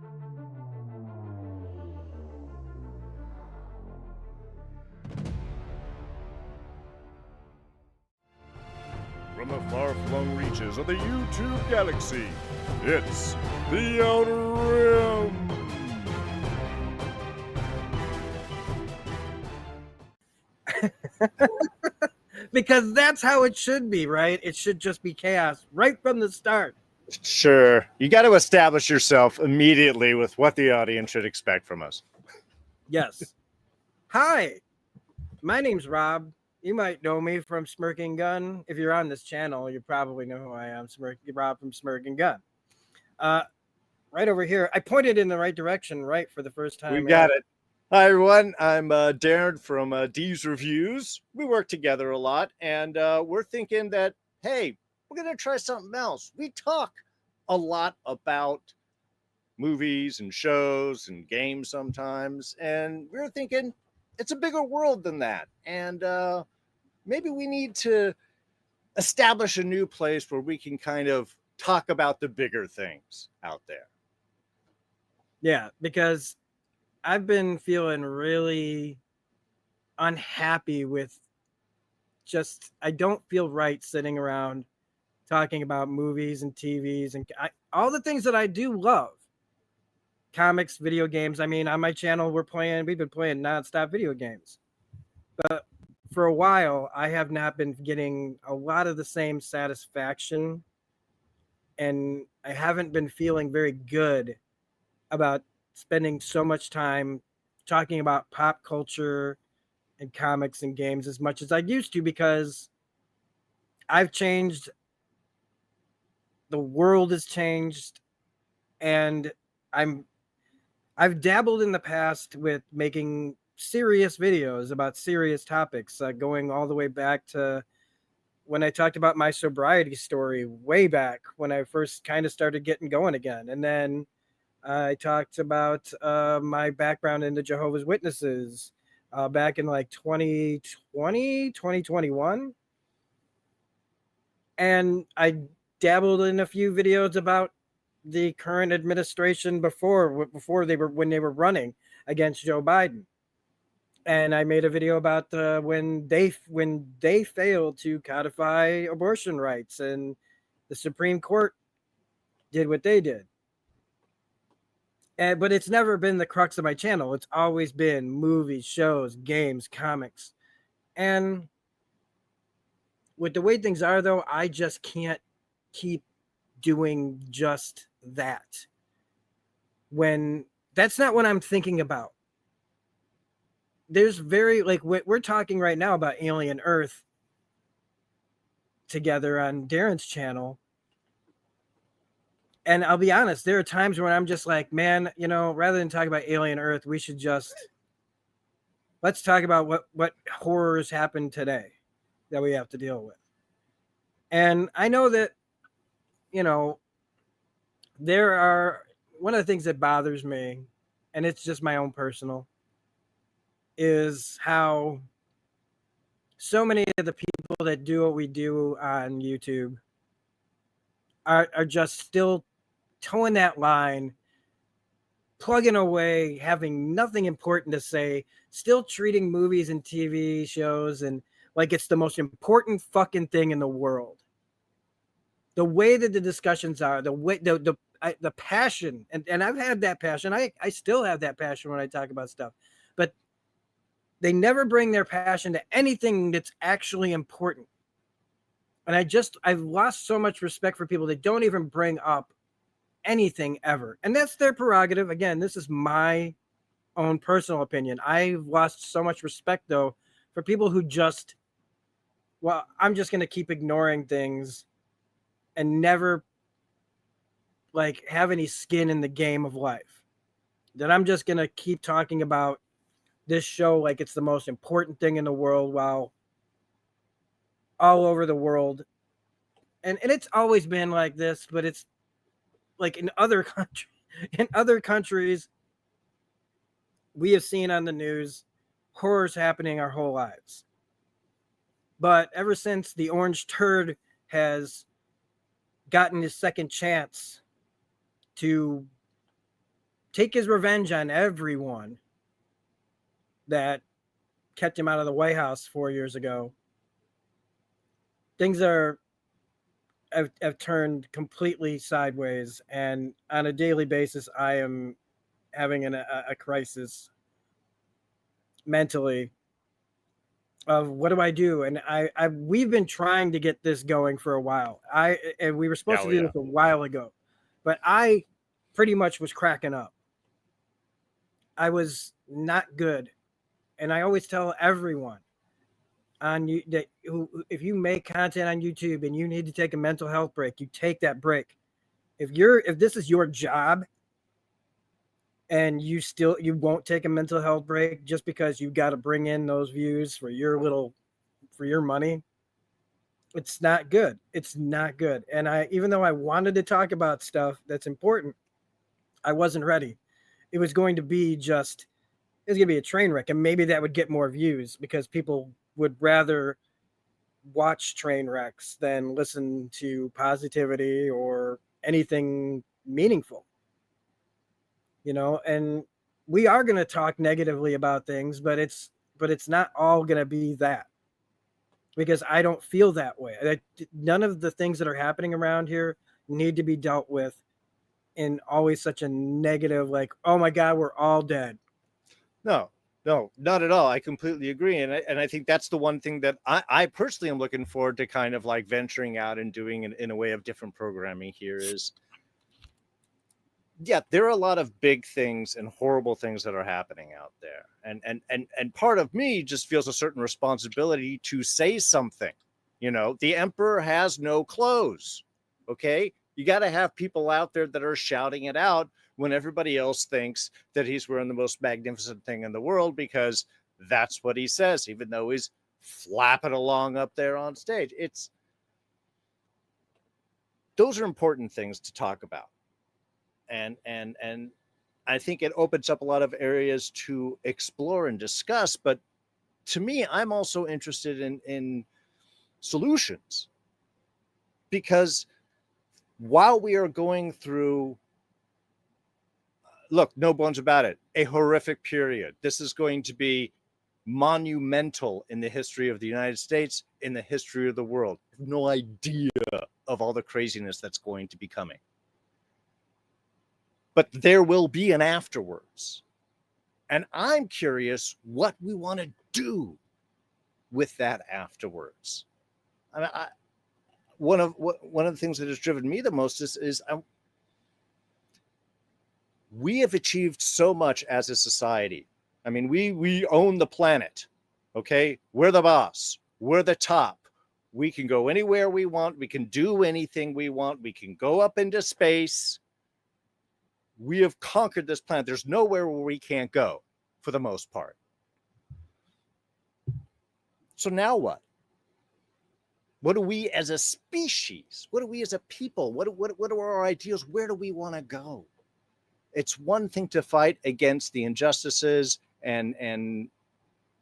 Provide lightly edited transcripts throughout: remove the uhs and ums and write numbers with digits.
From the far-flung reaches of the YouTube galaxy, it's the Outer Rim! Because that's how it should be, right? It should just be chaos right from the start. Sure. You got to establish yourself immediately with what the audience should expect from us. Yes. Hi, my name's Rob. You might know me from Smirking Gun. If you're on this channel, you probably know who I am, Rob from Smirking Gun. Right over here. I pointed in the right direction, right, for the first time. We got it. Hi, everyone. I'm Darrin from D's Reviews. We work together a lot, and we're thinking that, hey, we're going to try something else. We talk a lot about movies and shows and games sometimes, and we're thinking it's a bigger world than that. And maybe we need to establish a new place where we can kind of talk about the bigger things out there. Yeah, because I've been feeling really unhappy with I don't feel right sitting around talking about movies and TVs and all the things that I do love. Comics, video games. I mean, on my channel, we've been playing nonstop video games. But for a while, I have not been getting a lot of the same satisfaction. And I haven't been feeling very good about spending so much time talking about pop culture and comics and games as much as I used to, because I've changed. The world has changed, and I've dabbled in the past with making serious videos about serious topics, going all the way back to when I talked about my sobriety story way back when I first kind of started getting going again. And then I talked about my background in the Jehovah's Witnesses back in like 2020, 2021. And I dabbled in a few videos about the current administration when they were running against Joe Biden. And I made a video about when they failed to codify abortion rights and the Supreme Court did what they did. But it's never been the crux of my channel. It's always been movies, shows, games, comics. And with the way things are, though, I just can't keep doing just that. When that's not what I'm thinking about. There's we're talking right now about Alien Earth together on Darrin's channel. And I'll be honest, there are times when I'm just like, man, rather than talk about Alien Earth, we should let's talk about what horrors happened today that we have to deal with. And I know that, there are, one of the things that bothers me, and it's just my own personal, is how so many of the people that do what we do on YouTube are just still towing that line, plugging away, having nothing important to say, still treating movies and TV shows and like it's the most important fucking thing in the world. The way that the discussions are, the passion, and I've had that passion. I still have that passion when I talk about stuff, but they never bring their passion to anything that's actually important. And I've lost so much respect for people that don't even bring up anything ever. And that's their prerogative. Again, this is my own personal opinion. I've lost so much respect, though, for people who I'm just going to keep ignoring things and never have any skin in the game of life. That I'm just going to keep talking about this show like it's the most important thing in the world, while all over the world, and it's always been like this, but it's like in other countries, we have seen on the news horrors happening our whole lives. But ever since the orange turd has gotten his second chance to take his revenge on everyone that kept him out of the White House 4 years ago. Things have turned completely sideways, and on a daily basis, I am having a crisis mentally of what do I do? And we've been trying to get this going for a while. And we were supposed to do this a while ago, but I pretty much was cracking up. I was not good, and I always tell everyone on you that if you make content on YouTube and you need to take a mental health break, you take that break. If this is your job and you won't take a mental health break just because you got to bring in those views for your money, it's not good. It's not good. And even though I wanted to talk about stuff that's important, I wasn't ready. It was going to be a train wreck, and maybe that would get more views because people would rather watch train wrecks than listen to positivity or anything meaningful. And we are going to talk negatively about things, but it's not all going to be that, because I don't feel that way. None of the things that are happening around here need to be dealt with in always such a negative, like, oh my God, we're all dead. No, not at all. I completely agree. And I think that's the one thing that I personally am looking forward to kind of like venturing out and doing in a way of different programming here is, yeah, there are a lot of big things and horrible things that are happening out there. And part of me just feels a certain responsibility to say something. The emperor has no clothes. Okay. You got to have people out there that are shouting it out when everybody else thinks that he's wearing the most magnificent thing in the world, because that's what he says, even though he's flapping along up there on stage. Those are important things to talk about. And I think it opens up a lot of areas to explore and discuss. But to me, I'm also interested in solutions, because while we are going through, look, no bones about it, a horrific period. This is going to be monumental in the history of the United States, in the history of the world. I have no idea of all the craziness that's going to be coming. But there will be an afterwards. And I'm curious what we want to do with that afterwards. I mean, one of the things that has driven me the most is we have achieved so much as a society. I mean, we own the planet. Okay, we're the boss. We're the top. We can go anywhere we want. We can do anything we want. We can go up into space. We have conquered this planet. There's nowhere where we can't go, for the most part. So now what? What do we as a species, what do we as a people, what are our ideals? Where do we want to go? It's one thing to fight against the injustices and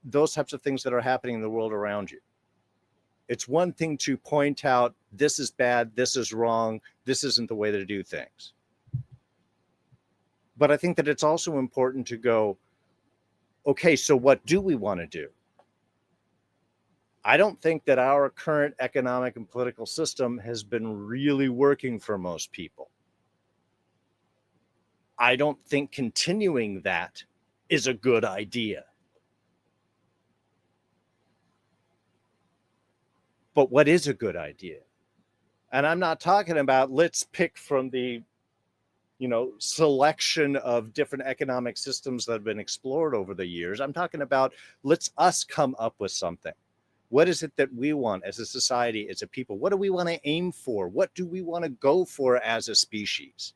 those types of things that are happening in the world around you. It's one thing to point out, this is bad, this is wrong, this isn't the way to do things. But I think that it's also important to go, okay, so what do we want to do? I don't think that our current economic and political system has been really working for most people. I don't think continuing that is a good idea. But what is a good idea? And I'm not talking about let's pick from the selection of different economic systems that have been explored over the years. I'm talking about let's us come up with something. What is it that we want as a society, as a people? What do we want to aim for? What do we want to go for as a species?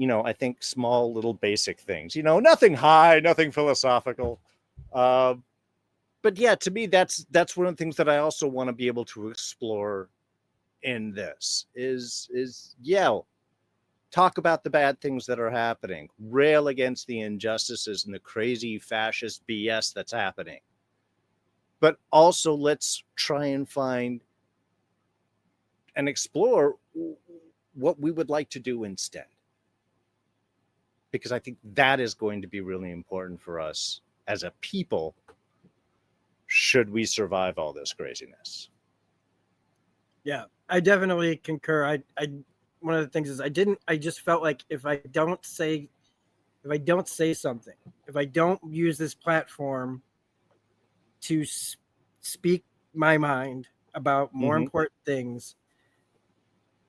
I think small little basic things, nothing high, nothing philosophical. But yeah, to me, that's one of the things that I also want to be able to explore in this is talk about the bad things that are happening, rail against the injustices and the crazy fascist BS that's happening. But also let's try and find and explore what we would like to do instead. Because I think that is going to be really important for us as a people, should we survive all this craziness. Yeah, I definitely concur. I one of the things is I just felt like if I don't say something, if I don't use this platform to speak my mind about more important things,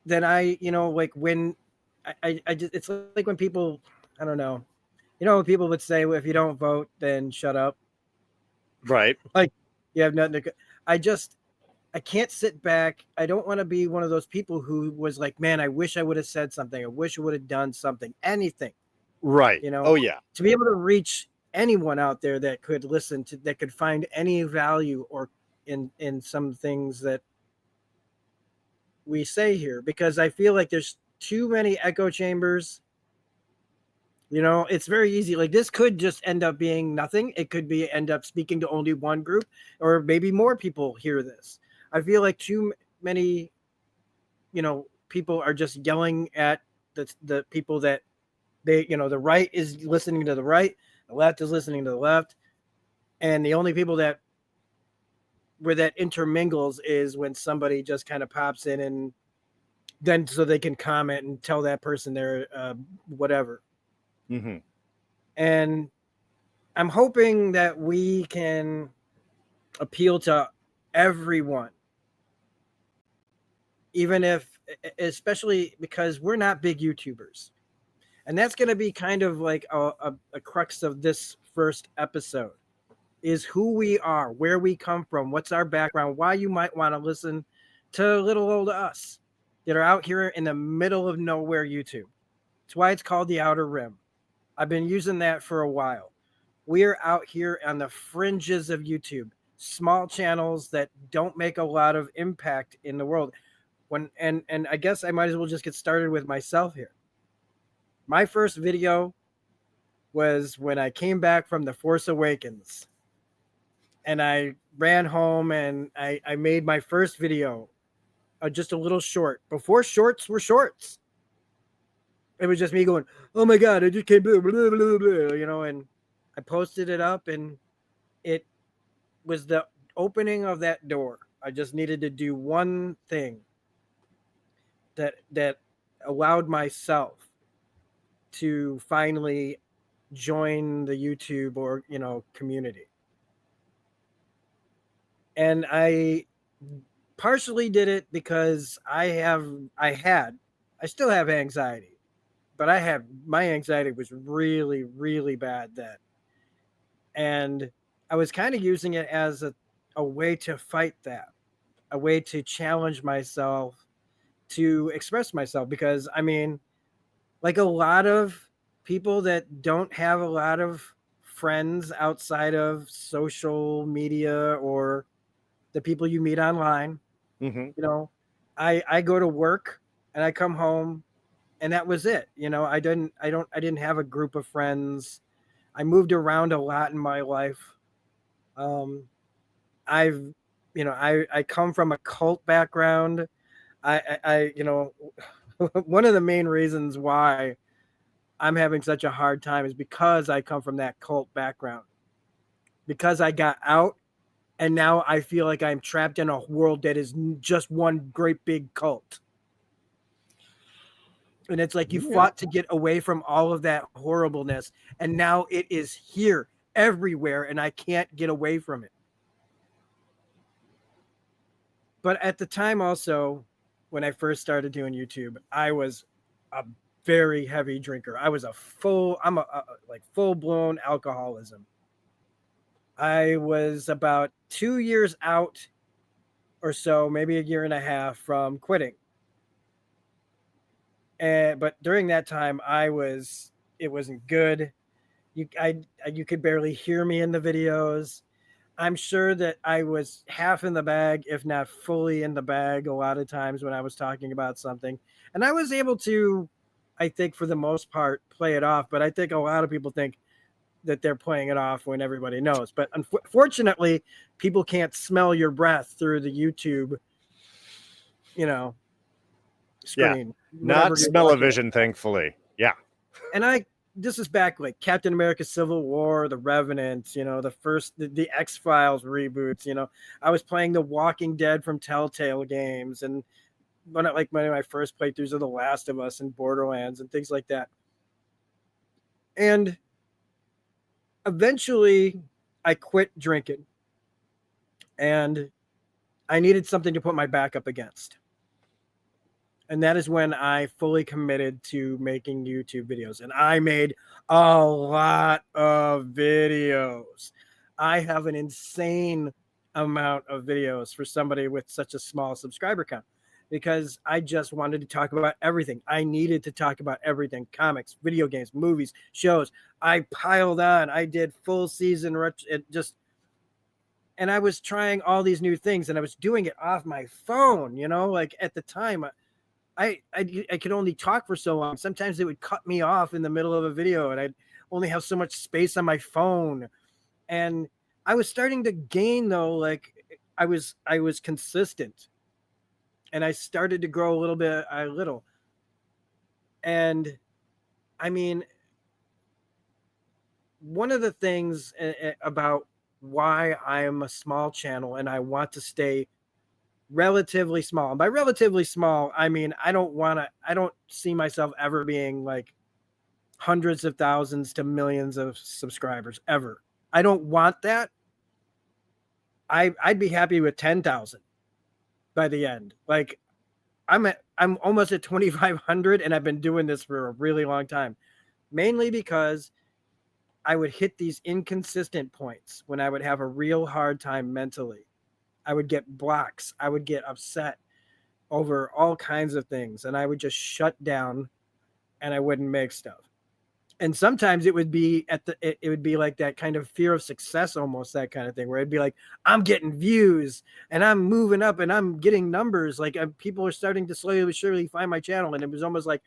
then like when I just, it's like when people, I don't know, when people would say, well, if you don't vote, then shut up. Right. Like, you have nothing to, I can't sit back. I don't want to be one of those people who was like, man, I wish I would have said something. I wish I would have done something, anything, Right. Oh, yeah. to be able to reach anyone out there that could listen to, that could find any value or in some things that we say here, because I feel like there's too many echo chambers. It's very easy. Like, this could just end up being nothing. It could be end up speaking to only one group, or maybe more people hear this. I feel like too many, people are just yelling at the people that they, the right is listening to the right, the left is listening to the left, and the only people that where that intermingles is when somebody just kind of pops in, and then so they can comment and tell that person their whatever. Mm-hmm. And I'm hoping that we can appeal to everyone, even if, especially because we're not big YouTubers. And that's going to be kind of like a crux of this first episode, is who we are, where we come from, what's our background, why you might want to listen to little old us that are out here in the middle of nowhere YouTube. It's why it's called the Outer Rim. I've been using that for a while. We're out here on the fringes of YouTube, small channels that don't make a lot of impact in the world. And I guess I might as well just get started with myself here. My first video was when I came back from The Force Awakens, and I ran home and I made my first video, just a little short, before shorts were shorts. It was just me going, oh my God, I just came, blah, blah, blah, blah, and I posted it up, and it was the opening of that door. I just needed to do one thing that allowed myself to finally join the YouTube or community. And I partially did it because I still have anxiety, but my anxiety was really, really bad then. And I was kind of using it as a way to fight that, a way to challenge myself, to express myself, because I mean, like a lot of people that don't have a lot of friends outside of social media or the people you meet online, Mm-hmm. I go to work and I come home, and that was it. I didn't have a group of friends. I moved around a lot in my life. I've, I come from a cult background. I one of the main reasons why I'm having such a hard time is because I come from that cult background. Because I got out, and now I feel like I'm trapped in a world that is just one great big cult. And it's like you fought to get away from all of that horribleness, and now it is here everywhere, and I can't get away from it. But at the time also, when I first started doing YouTube, I was a very heavy drinker. I'm a like full-blown alcoholism. I was about 2 years out or so, maybe a year and a half from quitting. But during that time, it wasn't good. You could barely hear me in the videos. I'm sure that I was half in the bag, if not fully in the bag, a lot of times when I was talking about something. And I was able to, I think, for the most part, play it off. But I think a lot of people think that they're playing it off when everybody knows. But unfortunately, people can't smell your breath through the YouTube, screen. Not Whatever you're watching. smell-o-vision, thankfully. Yeah. And this is back like Captain America Civil War, The Revenant, you know, the X-Files reboots, you know. I was playing The Walking Dead from Telltale Games, and one of my first playthroughs of The Last of Us and Borderlands and things like that. And eventually I quit drinking, and I needed something to put my back up against. And that is when I fully committed to making YouTube videos. And I made a lot of videos. I have an insane amount of videos for somebody with such a small subscriber count, because I just wanted to talk about everything. I needed to talk about everything: comics, video games, movies, shows. I piled on. I did full season, and I was trying all these new things, and I was doing it off my phone, you know, like at the time. I could only talk for so long. Sometimes it would cut me off in the middle of a video, and I'd only have so much space on my phone. And I was starting to gain, though, like I was consistent, and I started to grow a little bit, a little. And I mean, one of the things about why I am a small channel and I want to stay relatively small. And by relatively small, I mean I don't see myself ever being like hundreds of thousands to millions of subscribers ever. I don't want that. I'd be happy with 10,000 by the end. Like I'm almost at 2,500, and I've been doing this for a really long time. Mainly because I would hit these inconsistent points when I would have a real hard time mentally. I would get blocks. I would get upset over all kinds of things, and I would just shut down, and I wouldn't make stuff. And sometimes it would be it would be like that kind of fear of success, almost that kind of thing, where it'd be like, I'm getting views and I'm moving up and I'm getting numbers. Like people are starting to slowly but surely find my channel. And it was almost like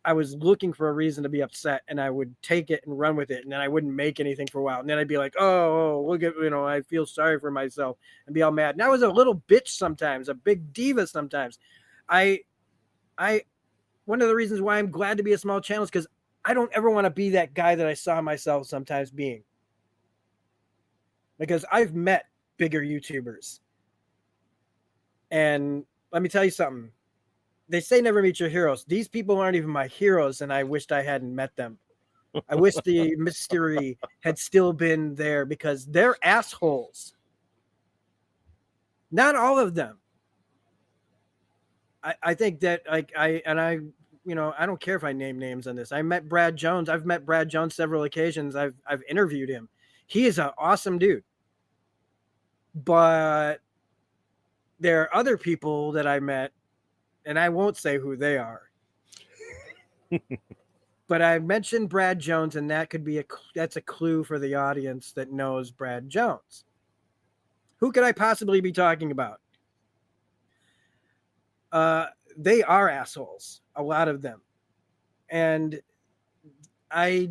I was looking for a reason to be upset, and I would take it and run with it, and then I wouldn't make anything for a while, and then I'd be like, oh, look at, you know, I feel sorry for myself, and be all mad. And I was a little bitch sometimes, a big diva sometimes. I One of the reasons why I'm glad to be a small channel is because I don't ever want to be that guy that I saw myself sometimes being, because I've met bigger YouTubers, and let me tell you something. They say never meet your heroes. These people aren't even my heroes, and I wished I hadn't met them. I wish the mystery had still been there, because they're assholes. Not all of them. I think that I don't care if I name names on this. I met Brad Jones. I've met Brad Jones several occasions. I've interviewed him. He is an awesome dude. But there are other people that I met, and I won't say who they are. But I mentioned Brad Jones, and that's a clue for the audience that knows Brad Jones. Who could I possibly be talking about? They are assholes, a lot of them. And I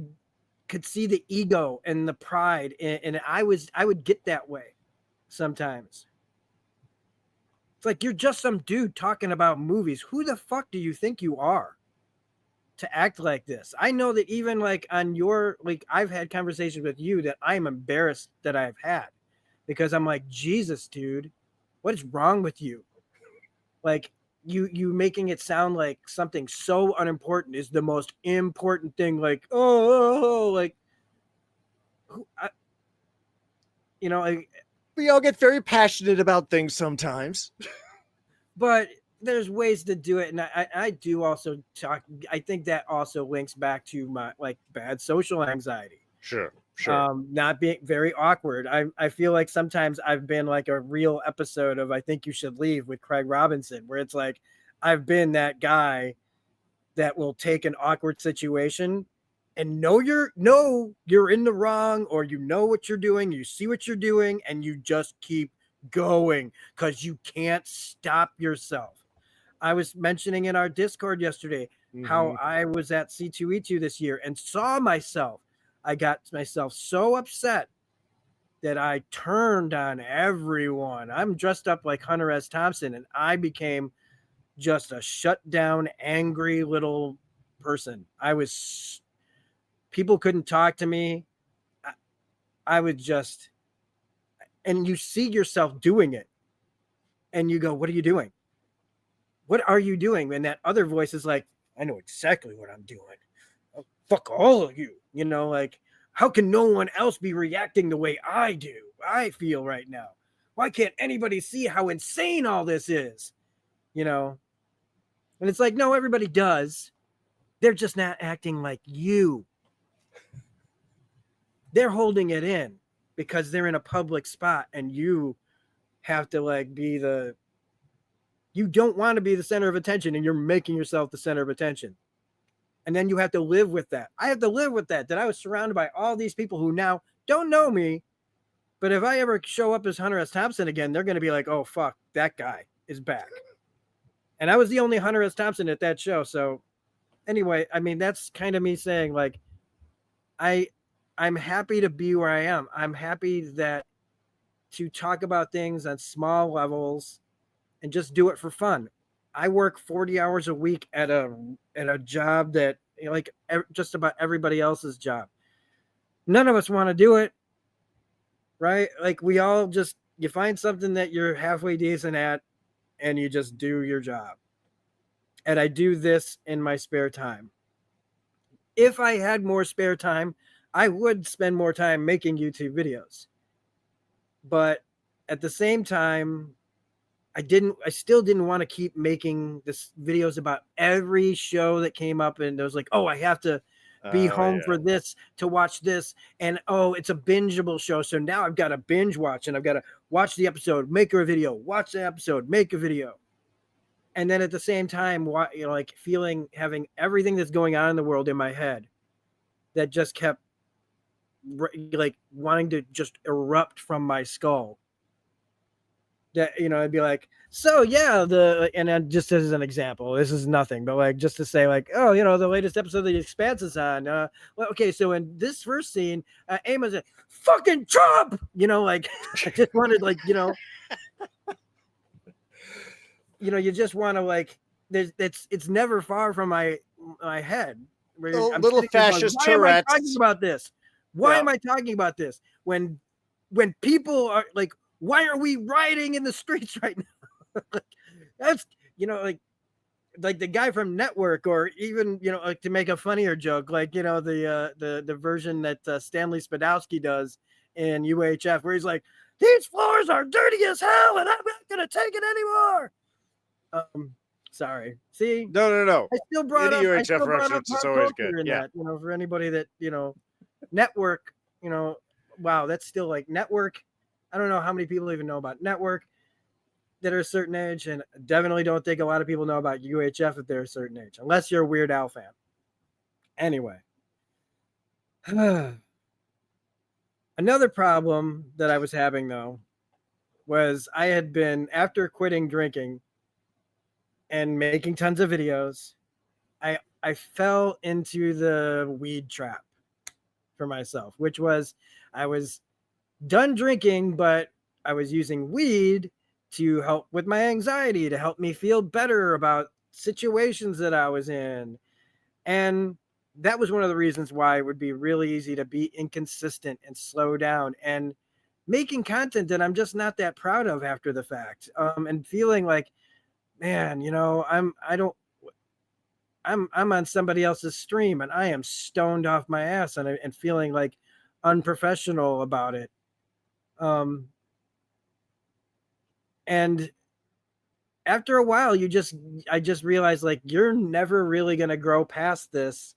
could see the ego and the pride, and I would get that way sometimes. It's like, you're just some dude talking about movies. Who the fuck do you think you are to act like this? I know that even like on your, like, I've had conversations with you that I'm embarrassed that I've had, because I'm like, Jesus, dude, what is wrong with you? Like, you making it sound like something so unimportant is the most important thing. Like, like, you know, like, We all get very passionate about things sometimes. but there's ways to do it. And I do also talk. I think that also links back to my like bad social anxiety. Sure. Not being very awkward. I feel like sometimes I've been like a real episode of I Think You Should Leave with Craig Robinson, where it's like I've been that guy that will take an awkward situation and know you're in the wrong, or you know what you're doing, you see what you're doing, and you just keep going because you can't stop yourself. I was mentioning in our Discord yesterday how I was at C2E2 this year and saw myself. I got myself so upset that I turned on everyone. I'm dressed up like Hunter S. Thompson, and I became just a shut down, angry little person. People couldn't talk to me. I would just, and you see yourself doing it and you go, what are you doing? What are you doing? And that other voice is like, I know exactly what I'm doing. Oh, fuck all of you. You know, like, how can no one else be reacting the way I do? I feel right now. Why can't anybody see how insane all this is? You know? And it's like, no, everybody does. They're just not acting like you. They're holding it in because they're in a public spot and you have to like be you don't want to be the center of attention and you're making yourself the center of attention. And then you have to live with that. I have to live with that I was surrounded by all these people who now don't know me. But if I ever show up as Hunter S. Thompson again, they're going to be like, oh, fuck, that guy is back. And I was the only Hunter S. Thompson at that show. So anyway, I mean, that's kind of me saying like, I'm happy to be where I am. I'm happy that to talk about things on small levels and just do it for fun. I work 40 hours a week at a job that like just about everybody else's job. None of us want to do it, right? Like we all just, you find something that you're halfway decent at and you just do your job. And I do this in my spare time. If I had more spare time, I would spend more time making YouTube videos. But at the same time, I still didn't want to keep making this videos about every show that came up. And it was like, oh, I have to be home for this to watch this. And oh, it's a bingeable show. So now I've got to binge watch and I've got to watch the episode, make a video, watch the episode, make a video. And then at the same time, you know, like having everything that's going on in the world in my head that just kept like wanting to just erupt from my skull. That, you know, I'd be like, so yeah, and then just as an example, this is nothing, but like just to say like, oh, you know, the latest episode of The Expanse is on. Well, okay, so in this first scene, Amos said, fucking Trump, you know, like I just wanted like, you know, you just want to like, it's never far from my head. Little fascist Why Tourette's. am I talking about this? Why am I talking about this? When people are like, why are we rioting in the streets right now? That's, you know, like the guy from Network, or even, you know, like to make a funnier joke, like, you know, the version that Stanley Spadowski does in UHF, where he's like, these floors are dirty as hell and I'm not going to take it anymore. Sorry. See? No. I still brought up reference is always good. In that, you know, for anybody that, you know, Network, you know, wow, that's still like Network. I don't know how many people even know about Network that are a certain age, and definitely don't think a lot of people know about UHF if they're a certain age, unless you're a Weird Al fan. Anyway. Another problem that I was having, though, was I had been, after quitting drinking and making tons of videos, I fell into the weed trap for myself, which was I was done drinking, but I was using weed to help with my anxiety, to help me feel better about situations that I was in. And that was one of the reasons why it would be really easy to be inconsistent and slow down and making content that I'm just not that proud of after the fact. And feeling like, man, you know, I'm on somebody else's stream and I am stoned off my ass and feeling like unprofessional about it. And after a while, I just realized like, you're never really going to grow past this.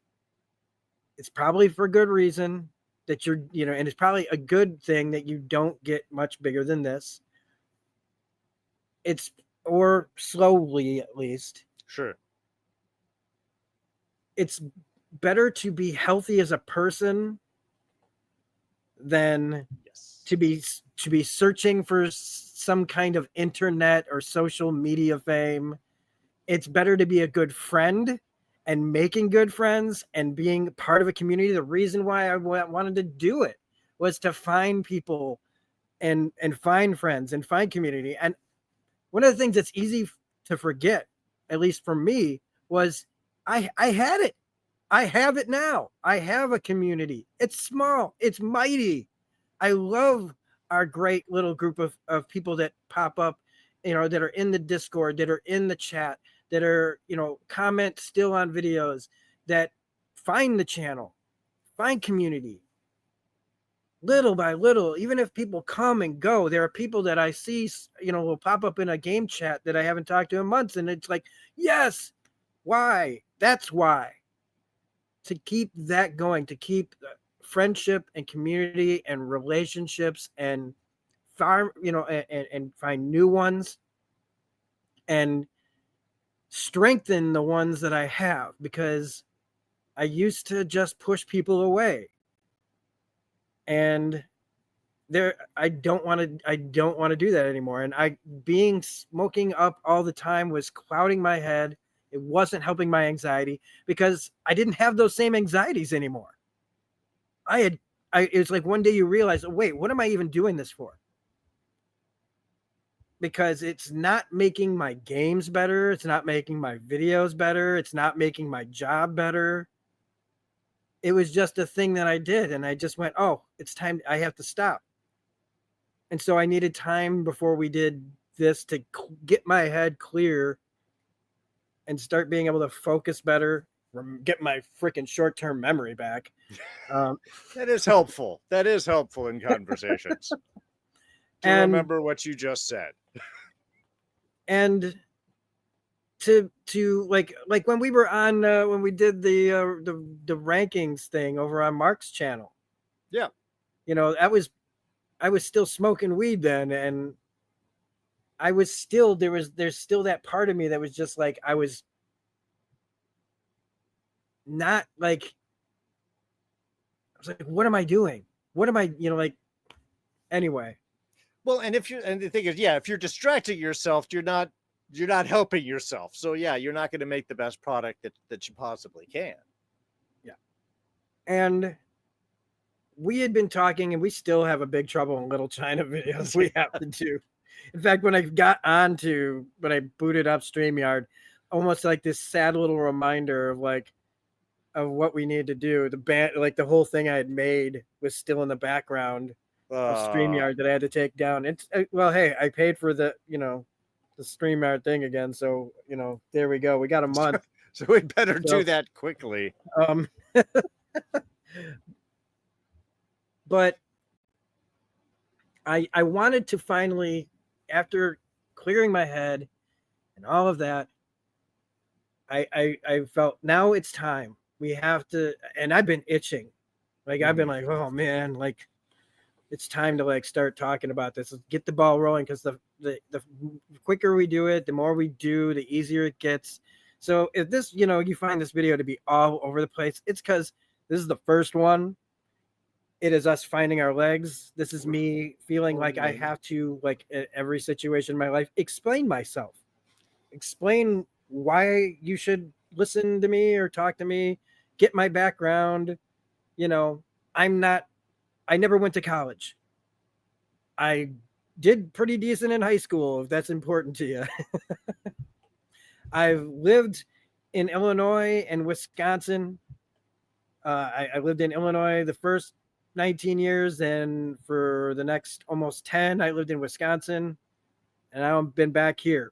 It's probably for good reason that you're, you know, and it's probably a good thing that you don't get much bigger than this. Or slowly at least. Sure. It's better to be healthy as a person than to be searching for some kind of internet or social media fame. It's better to be a good friend and making good friends and being part of a community. The reason why I wanted to do it was to find people and find friends and find community. And one of the things that's easy to forget at least for me, was I had it. I have it now. I have a community. It's small. It's mighty. I love our great little group of people that pop up, that are in the Discord, that are in the chat, that are, comment still on videos, that find the channel, find community. Little by little, even if people come and go, there are people that I see, will pop up in a game chat that I haven't talked to in months. And it's like, yes, why? That's why. To keep that going, to keep friendship and community and relationships and farm, and find new ones and strengthen the ones that I have, because I used to just push people away. And I don't want to do that anymore. And being smoking up all the time was clouding my head. It wasn't helping my anxiety, because I didn't have those same anxieties anymore. It was like one day you realize, oh, wait, what am I even doing this for? Because it's not making my games better. It's not making my videos better. It's not making my job better. It was just a thing that I did. And I just went, oh, it's time. I have to stop. And so I needed time before we did this to get my head clear and start being able to focus better, get my freaking short-term memory back. That is helpful. That is helpful in conversations. To remember what you just said. And to like when we were on when we did the rankings thing over on Mark's channel. Yeah. I was still smoking weed then, and I was still there's still that part of me that was just like, I was not like, I was like, what am I doing? What am I, anyway. Well, and the thing is, yeah, if you're distracting yourself, you're not helping yourself. So yeah, you're not going to make the best product that you possibly can. Yeah. And we had been talking, and we still have a big Trouble in Little China videos we have to do. In fact, when I booted up StreamYard, almost like this sad little reminder of what we need to do. The band, like the whole thing I had made, was still in the background of StreamYard that I had to take down. It's well, hey, I paid for the StreamYard thing again, so there we go. We got a month, so we better do that quickly. But I wanted to finally, after clearing my head and all of that, I felt now it's time. We have to, and I've been itching. Like, I've been like, oh man, like it's time to like start talking about this. Let's get the ball rolling, because the quicker we do it, the more we do, the easier it gets. So if this, you find this video to be all over the place, it's because this is the first one. It is us finding our legs. This is me feeling like I have to, like, in every situation in my life, explain myself. Explain why you should listen to me or talk to me, get my background. I never went to college. I did pretty decent in high school, if that's important to you. I've lived in Illinois and Wisconsin. I lived in Illinois the first 19 years, and for the next almost 10, I lived in Wisconsin, and I've been back here.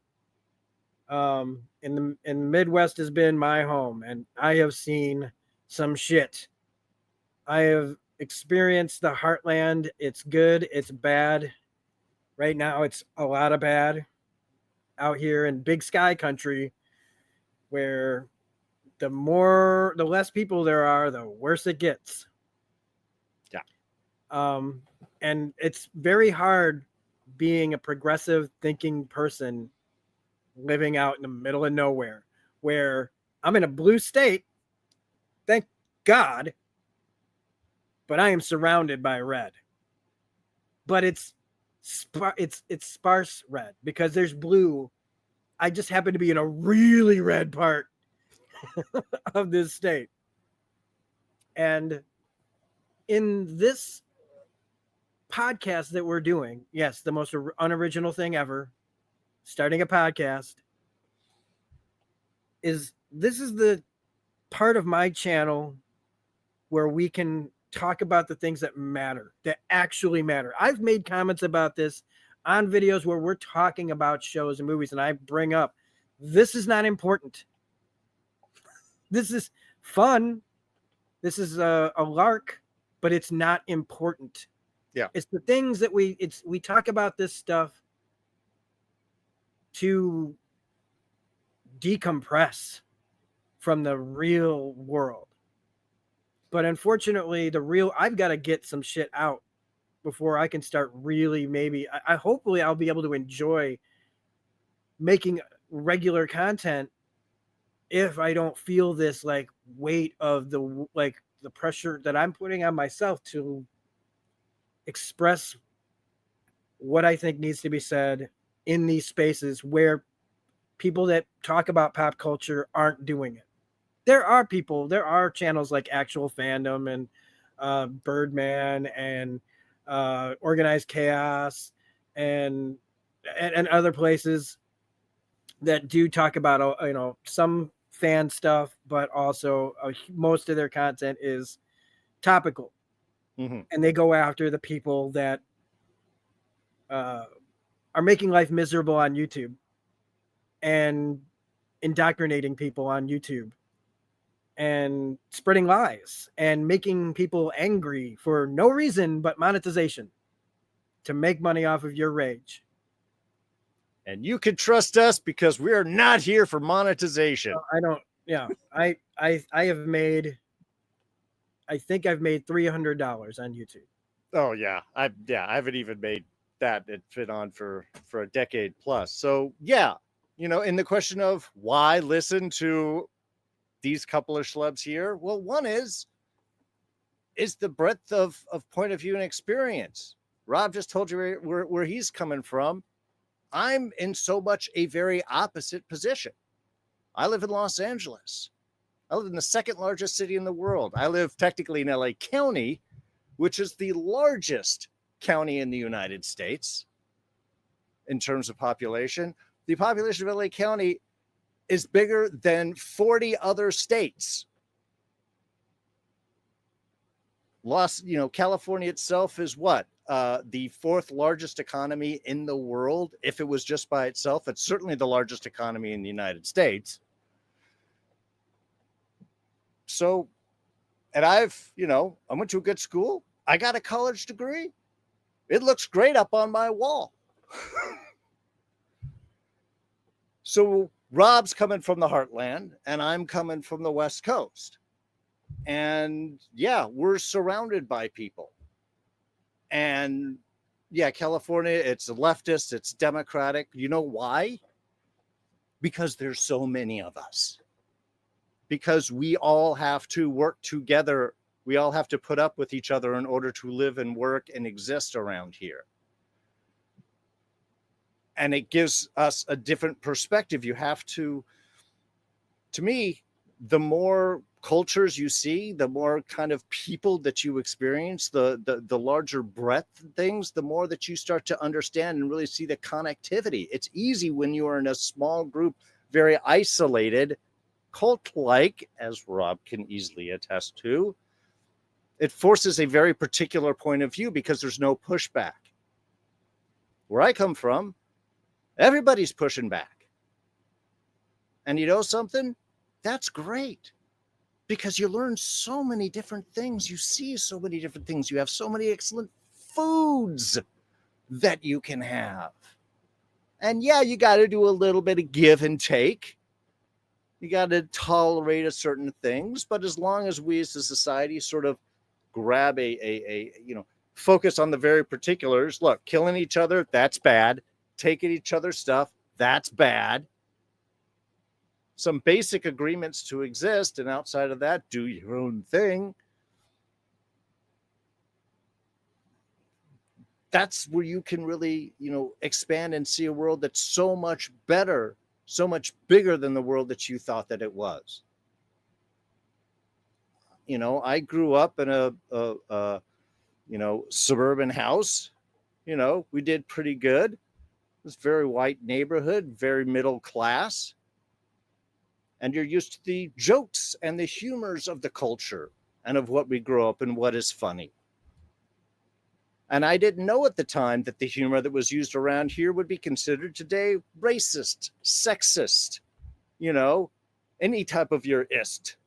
In the Midwest has been my home, and I have seen some shit. I have experienced the heartland. It's good, it's bad. Right now, it's a lot of bad out here in Big Sky country, where the less people there are, the worse it gets. Yeah. And it's very hard being a progressive thinking person living out in the middle of nowhere, where I'm in a blue state, thank God, but I am surrounded by red. But it's sparse red, because there's blue. I just happen to be in a really red part of this state. And in this podcast that we're doing, yes, the most unoriginal thing ever, starting a podcast, is this is the part of my channel where we can talk about the things that matter, that actually matter. I've made comments about this on videos where we're talking about shows and movies, and I bring up this is not important. This is fun. This is a lark, but it's not important. Yeah. It's the things that we talk about this stuff to decompress from the real world. But unfortunately, I've got to get some shit out before I can start really maybe I hopefully I'll be able to enjoy making regular content if I don't feel this like weight of the pressure that I'm putting on myself to express what I think needs to be said in these spaces where people that talk about pop culture aren't doing it. There are channels like Actual Fandom and Birdman and Organized Chaos and other places that do talk about some fan stuff, but also most of their content is topical, and they go after the people that are making life miserable on YouTube and indoctrinating people on YouTube and spreading lies and making people angry for no reason but monetization to make money off of your rage. And you can trust us because we're not here for monetization. I don't. Yeah, I have made. I think I've made $300 on YouTube. Oh yeah, I haven't even made that. It's been on for a decade plus. So yeah, in the question of why listen to these couple of schlubs here, well, one is the breadth of point of view and experience. Rob just told you where he's coming from. I'm in so much a very opposite position. I live in Los Angeles. I live in the second largest city in the world. I live technically in LA County, which is the largest county in the United States in terms of population. The population of LA County is bigger than 40 other states. California itself is what? The fourth largest economy in the world. If it was just by itself, it's certainly the largest economy in the United States. So, and I went to a good school. I got a college degree. It looks great up on my wall. So Rob's coming from the heartland and I'm coming from the West Coast. And yeah, we're surrounded by people. And yeah, California, it's leftist, it's democratic. You know why? Because there's so many of us. Because we all have to work together. We all have to put up with each other in order to live and work and exist around here. And it gives us a different perspective. You have to me, the more cultures you see, the more kind of people that you experience, the larger breadth things, the more that you start to understand and really see the connectivity. It's easy when you are in a small group, very isolated, cult-like, as Rob can easily attest to. It forces a very particular point of view because there's no pushback. Where I come from, everybody's pushing back. And you know something? That's great. Because you learn so many different things. You see so many different things. You have so many excellent foods that you can have. And yeah, you got to do a little bit of give and take. You got to tolerate a certain things. But as long as we as a society sort of grab focus on the very particulars. Look, killing each other, that's bad. Taking each other's stuff, that's bad. Some basic agreements to exist, and outside of that, do your own thing. That's where you can really, expand and see a world that's so much better, so much bigger than the world that you thought that it was. I grew up in a suburban house. We did pretty good. It was a very white neighborhood, very middle class. and you're used to the jokes and the humors of the culture and of what we grow up and what is funny. And I didn't know at the time that the humor that was used around here would be considered today racist, sexist, any type of your ist.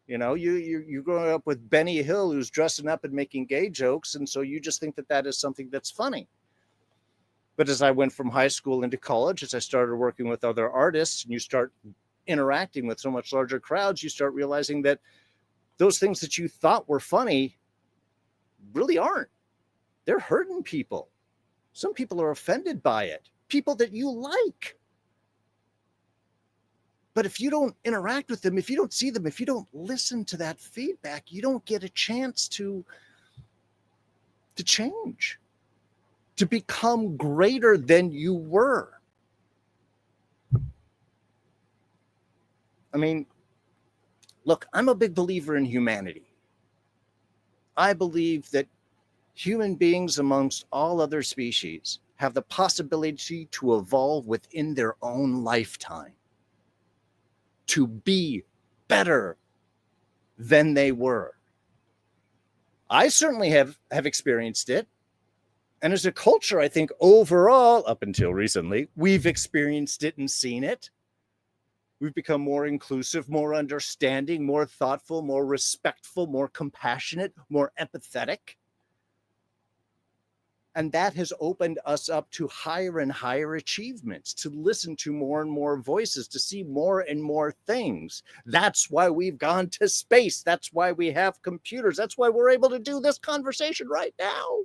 You're growing up with Benny Hill, who's dressing up and making gay jokes, and so you just think that that is something that's funny. But as I went from high school into college, as I started working with other artists, and you start interacting with so much larger crowds, you start realizing that those things that you thought were funny really aren't. They're hurting people. Some people are offended by it, people that you like. But if you don't interact with them, if you don't see them, if you don't listen to that feedback, you don't get a chance to change, to become greater than you were. I mean, look, I'm a big believer in humanity. I believe that human beings, amongst all other species, have the possibility to evolve within their own lifetime, to be better than they were. I certainly have experienced it. And as a culture, I think overall, up until recently, we've experienced it and seen it. We've become more inclusive, more understanding, more thoughtful, more respectful, more compassionate, more empathetic. And that has opened us up to higher and higher achievements, to listen to more and more voices, to see more and more things. That's why we've gone to space. That's why we have computers. That's why we're able to do this conversation right now.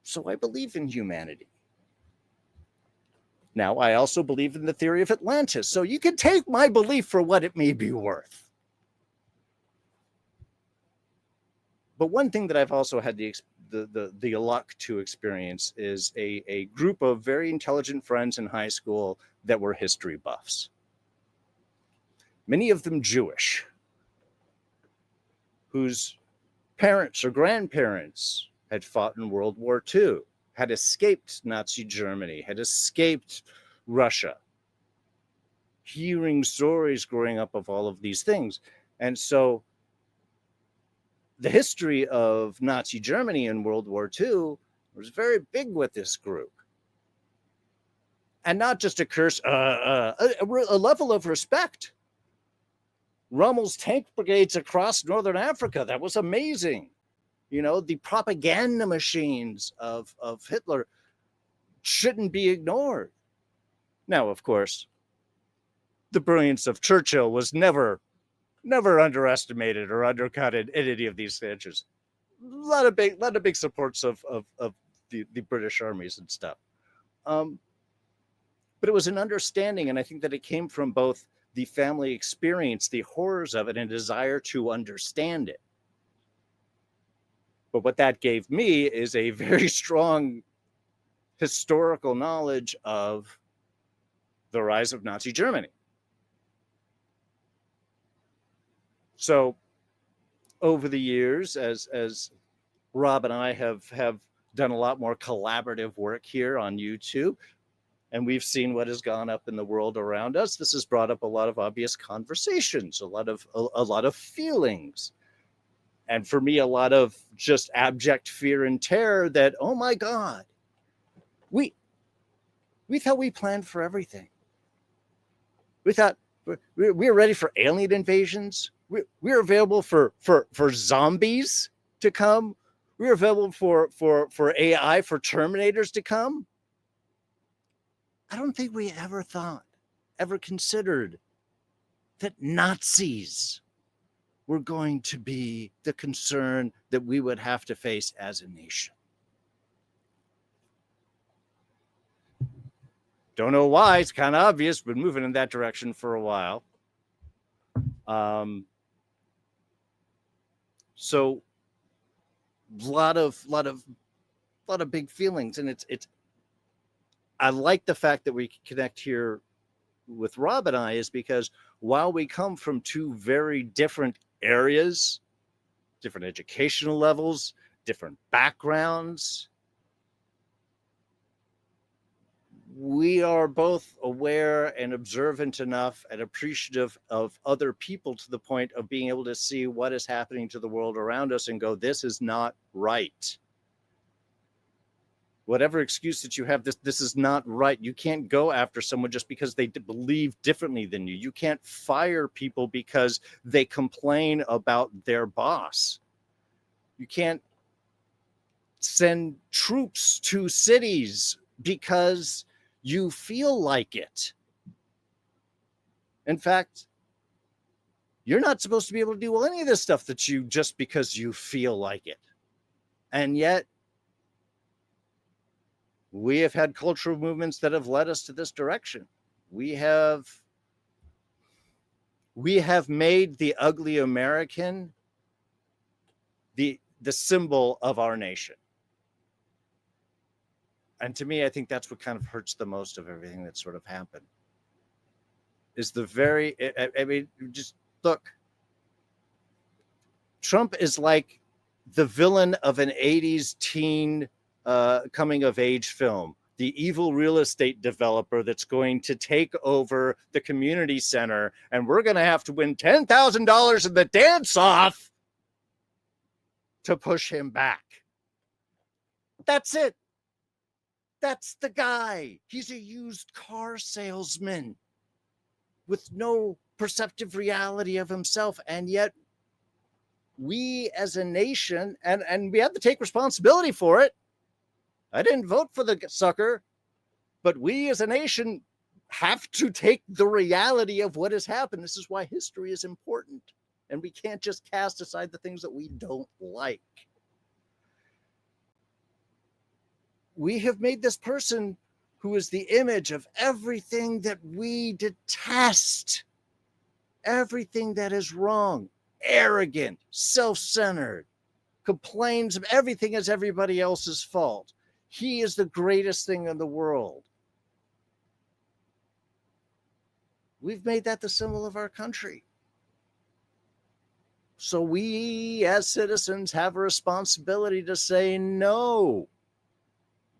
So I believe in humanity. Now, I also believe in the theory of Atlantis. So you can take my belief for what it may be worth. But one thing that I've also had the luck to experience is a group of very intelligent friends in high school that were history buffs. Many of them Jewish, whose parents or grandparents had fought in World War II, had escaped Nazi Germany, had escaped Russia, hearing stories growing up of all of these things. And so the history of Nazi Germany in World War II was very big with this group. And not just a curse, a level of respect. Rommel's tank brigades across Northern Africa, that was amazing. The propaganda machines of Hitler shouldn't be ignored. Now, of course, the brilliance of Churchill was never underestimated or undercut in any of these stanches. A lot of big supports of the British armies and stuff. But it was an understanding, and I think that it came from both the family experience, the horrors of it, and a desire to understand it. But what that gave me is a very strong historical knowledge of the rise of Nazi Germany. So over the years, as Rob and I have done a lot more collaborative work here on YouTube, and we've seen what has gone up in the world around us, this has brought up a lot of obvious conversations, a lot of feelings. And for me, a lot of just abject fear and terror that, oh my God, we thought we planned for everything. We thought we were ready for alien invasions. We were available for zombies to come. We were available for AI, for Terminators to come. I don't think we ever considered that Nazis were going to be the concern that we would have to face as a nation. Don't know why. It's kind of obvious. Been moving in that direction for a while. So lot of big feelings, and it's. I like the fact that we connect here with Rob and I, is because while we come from two very different areas, different educational levels, different backgrounds. We are both aware and observant enough and appreciative of other people to the point of being able to see what is happening to the world around us and go, this is not right. Whatever excuse that you have, this is not right. You can't go after someone just because they believe differently than you. You can't fire people because they complain about their boss. You can't send troops to cities because you feel like it. In fact, you're not supposed to be able to do any of this stuff that you just because you feel like it. And yet, we have had cultural movements that have led us to this direction. We have made the ugly American the symbol of our nation. And to me, I think that's what kind of hurts the most of everything that sort of happened. Is the very, I mean, just look. Trump is like the villain of an 80s teen coming of age film. The evil real estate developer that's going to take over the community center, and we're going to have to win $10,000 in the dance-off to push him back. That's it. That's the guy. He's a used car salesman with no perceptive reality of himself. And yet we as a nation, and we have to take responsibility for it. I didn't vote for the sucker, but we as a nation have to take the reality of what has happened. This is why history is important. And we can't just cast aside the things that we don't like. We have made this person who is the image of everything that we detest, everything that is wrong, arrogant, self-centered, complains of everything as everybody else's fault. He is the greatest thing in the world. We've made that the symbol of our country. So we as citizens have a responsibility to say no.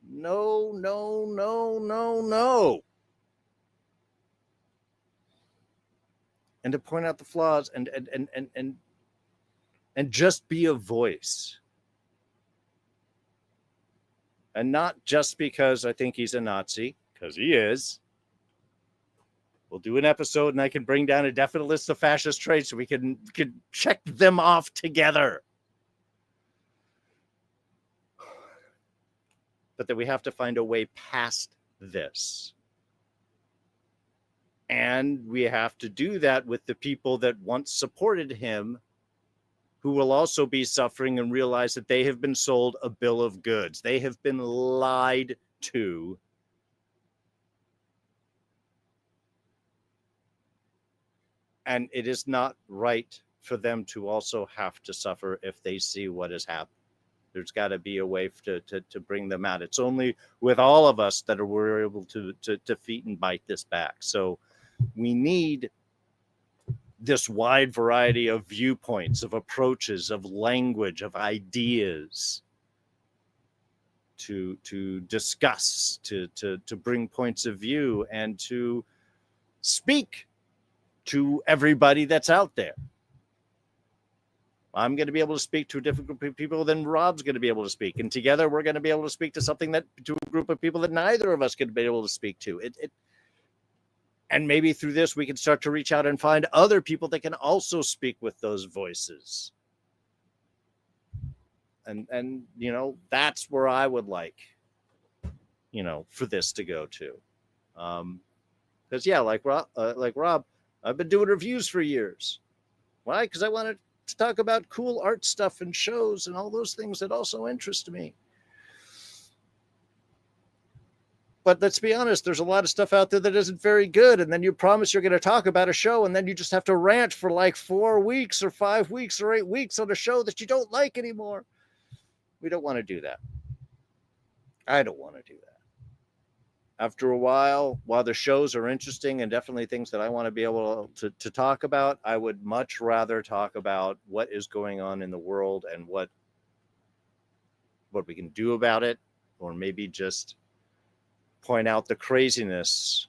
No, no, no, no, no. And to point out the flaws and just be a voice. And not just because I think he's a Nazi, because he is. We'll do an episode and I can bring down a definite list of fascist traits so we can check them off together. But that we have to find a way past this. And we have to do that with the people that once supported him, who will also be suffering and realize that they have been sold a bill of goods. They have been lied to. And it is not right for them to also have to suffer if they see what has happened. There's got to be a way to bring them out. It's only with all of us that we're able to defeat and bite this back. So we need this wide variety of viewpoints, of approaches, of language, of ideas to discuss, to bring points of view, and to speak to everybody that's out there. I'm going to be able to speak to a different group of people than Rob's going to be able to speak. And together we're going to be able to speak to to a group of people that neither of us could be able to speak to. And maybe through this, we can start to reach out and find other people that can also speak with those voices. And you know, that's where I would like, you know, for this to go to. Because yeah, like Rob, I've been doing reviews for years. Why? Because I wanted to talk about cool art stuff and shows and all those things that also interest me. But let's be honest, there's a lot of stuff out there that isn't very good. And then you promise you're going to talk about a show, and then you just have to rant for like 4 weeks or 5 weeks or 8 weeks on a show that you don't like anymore. We don't want to do that. I don't want to do that. After a while the shows are interesting and definitely things that I want to be able to talk about, I would much rather talk about what is going on in the world and what what we can do about it, or maybe just point out the craziness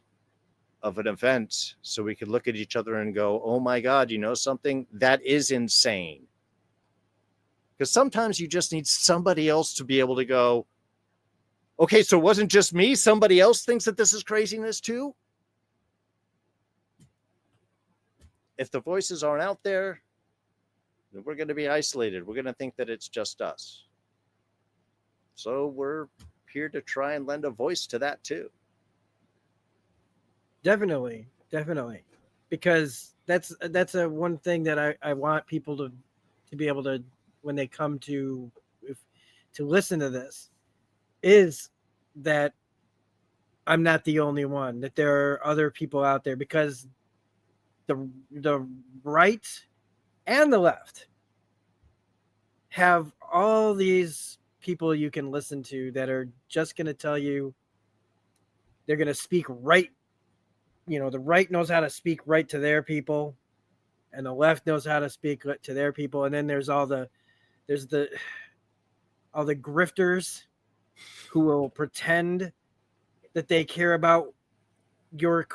of an event so we could look at each other and go, oh my God, you know something? That is insane. Because sometimes you just need somebody else to be able to go, okay, so it wasn't just me. Somebody else thinks that this is craziness too. If the voices aren't out there, then we're going to be isolated. We're going to think that it's just us. So we're here to try and lend a voice to that too. Definitely, definitely, because that's a one thing that I want people to be able to, when they come to listen to this, is that I'm not the only one, that there are other people out there, because the right and the left have all these people you can listen to that are just going to tell you, they're going to speak right. The right knows how to speak right to their people, and the left knows how to speak to their people. And then there's all the grifters who will pretend that they care about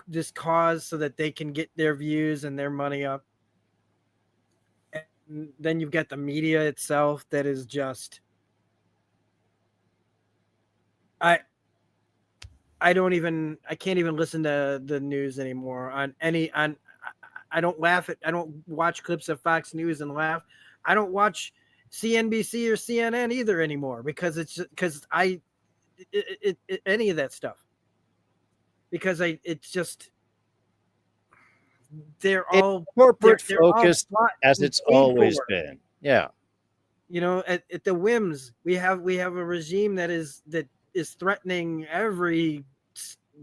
this cause so that they can get their views and their money up. And then you've got the media itself that is just, I can't even listen to the news anymore I don't I don't watch clips of Fox News and laugh. I don't watch CNBC or CNN either anymore, because any of that stuff, because it's just, they're It's all corporate they're all focused bought as and it's paid always for. been. Yeah. At the whims, we have a regime that is threatening every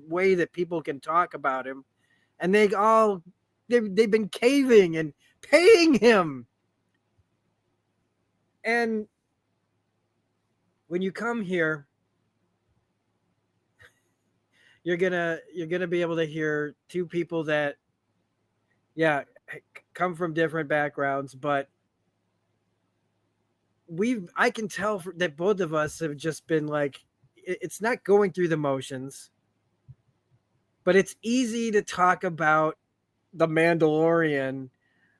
way that people can talk about him, and they've been caving and paying him. And when you come here, you're gonna be able to hear two people that, yeah, come from different backgrounds, but I can tell that both of us have just been like, it's not going through the motions, but it's easy to talk about the Mandalorian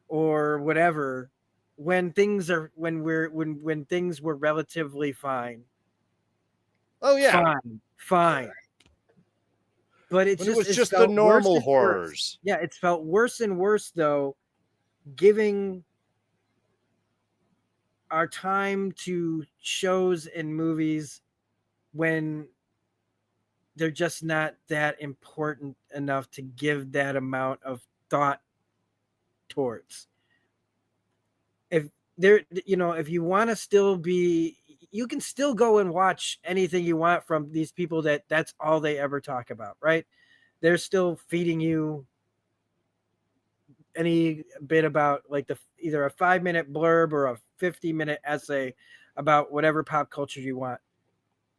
or whatever when things were relatively fine. Oh yeah. Fine. But When it was it's just the felt worse normal and worse. horrors. Yeah, it's felt worse and worse, though, giving our time to shows and movies when they're just not that important enough to give that amount of thought towards. If if you want to still be, you can still go and watch anything you want from these people that's all they ever talk about, right? They're still feeding you any bit about, like, either a 5-minute blurb or a 50-minute essay about whatever pop culture you want.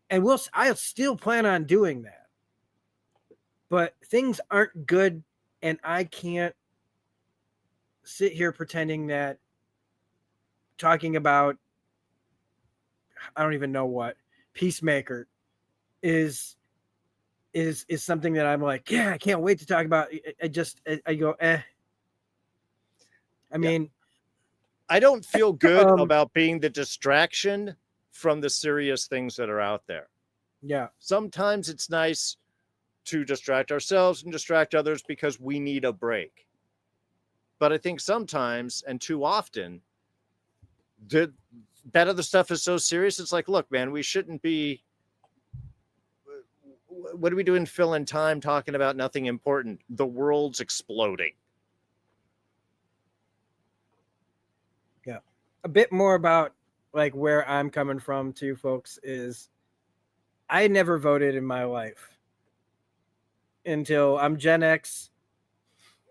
And I'll still plan on doing that. But things aren't good, and I can't sit here pretending that talking about, I don't even know what, Peacemaker is something that I'm like, yeah, I can't wait to talk about. I go, eh. I mean, I don't feel good about being the distraction from the serious things that are out there. Yeah. Sometimes it's nice to distract ourselves and distract others because we need a break. But I think sometimes, and too often, that other stuff is so serious. It's like, look, man, we shouldn't be. What are we doing filling time talking about nothing important? The world's exploding. Yeah. A bit more about, like, where I'm coming from too, folks, is I never voted in my life until I'm Gen X.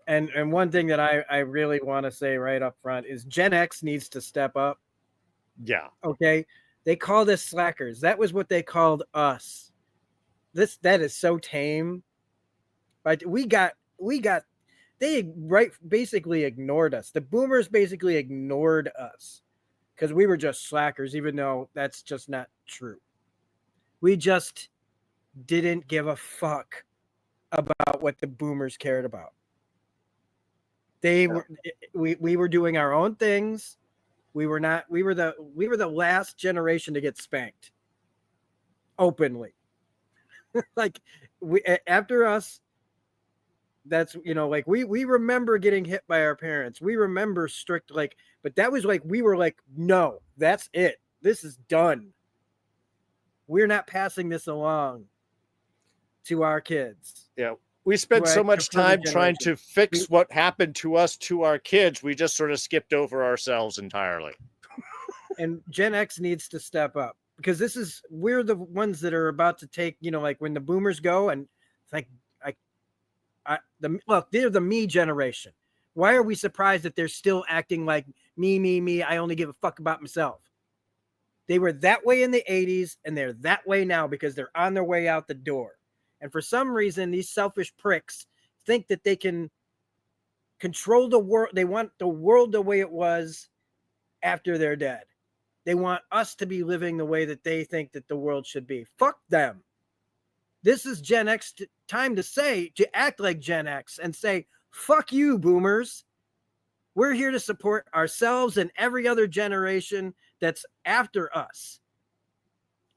And one thing that I really want to say right up front is Gen X needs to step up. Yeah. Okay. They called us slackers. That was what they called us. That is so tame. But they basically ignored us. The boomers basically ignored us. because we were just slackers, even though that's just not true. We just didn't give a fuck about what the boomers cared about. They were we were doing our own things. We were the last generation to get spanked openly. Like after us, that's like we remember getting hit by our parents. We remember strict, but that was like we were like, no, that's it. This is done. We're not passing this along to our kids. Yeah. We spent so much time trying to fix what happened to us to our kids. We just sort of skipped over ourselves entirely. And Gen X needs to step up, because we're the ones that are about to take, like when the boomers go, and like they're the me generation. Why are we surprised that they're still acting like me? I only give a fuck about myself. They were that way in the 80s, and they're that way now because they're on their way out the door. And for some reason, these selfish pricks think that they can control the world. They want the world the way it was after they're dead. They want us to be living the way that they think that the world should be. Fuck them. This is Gen X time to act like Gen X and say, fuck you, boomers. We're here to support ourselves and every other generation that's after us.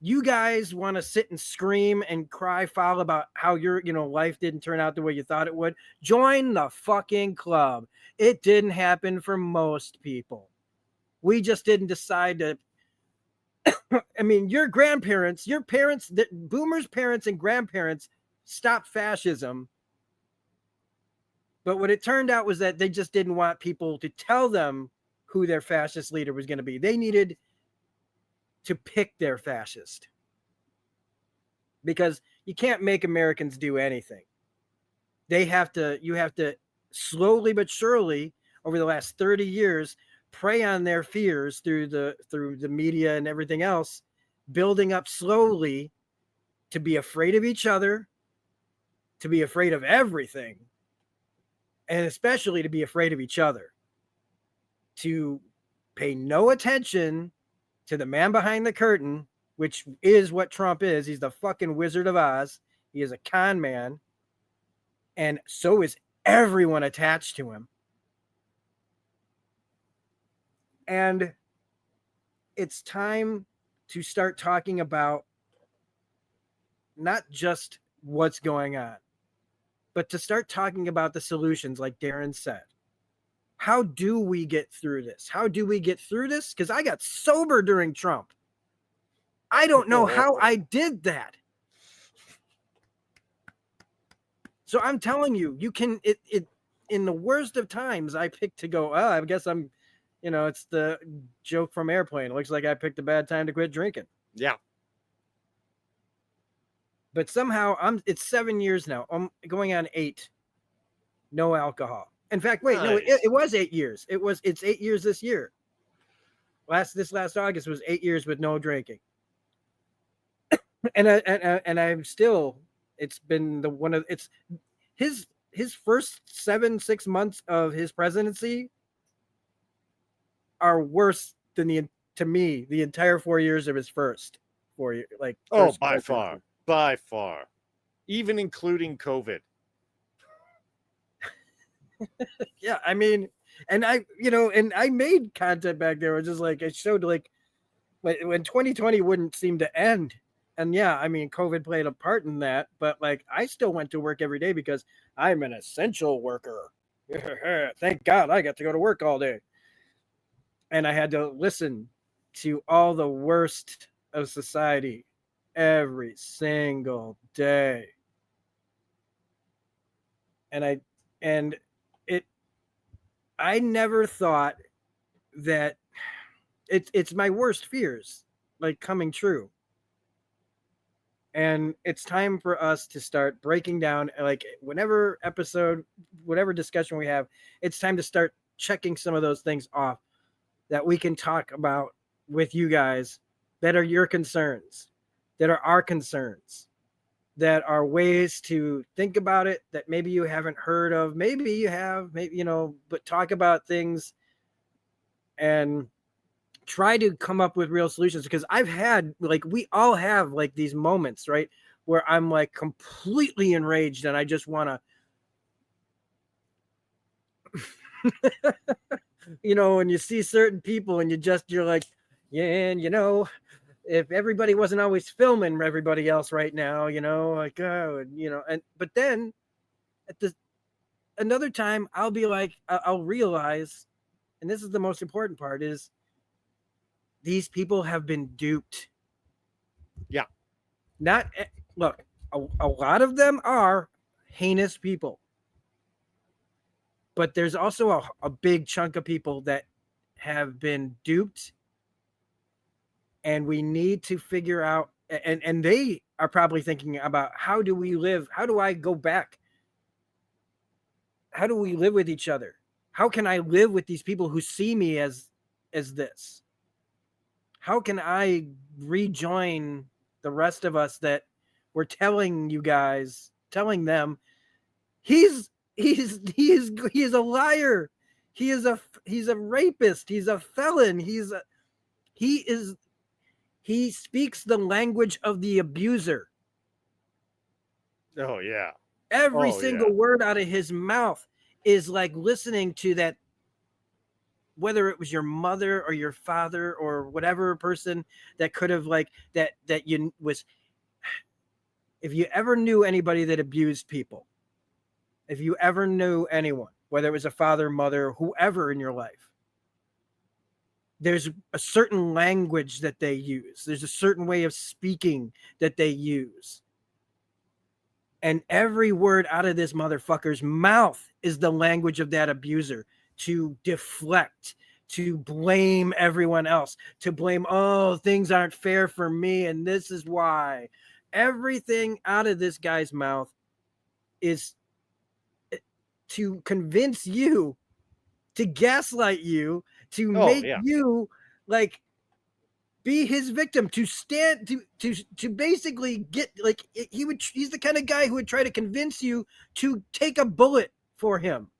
You guys want to sit and scream and cry foul about how your life didn't turn out the way you thought it would. Join the fucking club. It didn't happen for most people. We just didn't decide to. I mean, your grandparents, your parents, boomers' parents and grandparents stopped fascism. But what it turned out was that they just didn't want people to tell them who their fascist leader was going to be. They needed to pick their fascist, because you can't make Americans do anything. You have to slowly but surely over the last 30 years prey on their fears through the media and everything else, building up slowly to be afraid of each other, to be afraid of everything, and especially to be afraid of each other, to pay no attention to the man behind the curtain, which is what Trump is. He's the fucking Wizard of Oz. He is a con man. And so is everyone attached to him. And it's time to start talking about not just what's going on, but to start talking about the solutions, like Darrin said. How do we get through this? How do we get through this? Because I got sober during Trump. I don't know how I did that. So I'm telling you, you can, in the worst of times, I picked to go, I guess I'm, it's the joke from Airplane. It looks like I picked a bad time to quit drinking. Yeah. But somehow it's 7 years now. I'm going on 8. No alcohol. In fact, wait, no, it was 8 years. It's 8 years this year. This last August was 8 years with no drinking. And I'm still, it's been his first 6 months of his presidency are worse than to me the entire 4 years of his first 4 years. By far, even including COVID. Yeah, I mean, and I made content back there. It was just like, it showed like when 2020 wouldn't seem to end. And yeah, I mean, COVID played a part in that, but like I still went to work every day because I'm an essential worker. Thank God I got to go to work all day. And I had to listen to all the worst of society every single day. And I never thought that it's my worst fears like coming true. And it's time for us to start breaking down, like whatever discussion we have, it's time to start checking some of those things off that we can talk about with you guys that are your concerns, that are our concerns, that are ways to think about it that maybe you haven't heard of. Maybe you have, but talk about things and try to come up with real solutions, because I've had, like, we all have like these moments, right, where I'm like completely enraged and I just want to and you see certain people and you're like, yeah, and if everybody wasn't always filming everybody else right now, like, oh, and but then at the another time I'll be like, I'll realize, and this is the most important part, is these people have been duped. Yeah. Not look, a lot of them are heinous people, but there's also a big chunk of people that have been duped, and we need to figure out, and they are probably thinking about, how do we live? How do I go back? How do we live with each other? How can I live with these people who see me as this? How can I rejoin the rest of us that we're telling them he is a liar. He's a rapist. He's a felon. He speaks the language of the abuser. Oh yeah. Every Oh yeah. single word out of his mouth is like listening to that, whether it was your mother or your father or whatever person that could have, like, that you was, if you ever knew anybody that abused people, if you ever knew anyone, whether it was a father, mother, whoever in your life, there's a certain language that they use. There's a certain way of speaking that they use. And every word out of this motherfucker's mouth is the language of that abuser, to deflect, to blame everyone else, to blame, oh, things aren't fair for me, and this is why. Everything out of this guy's mouth is to convince you, to gaslight you, to Oh make yeah. you like be his victim, to stand to basically get, like, he's the kind of guy who would try to convince you to take a bullet for him,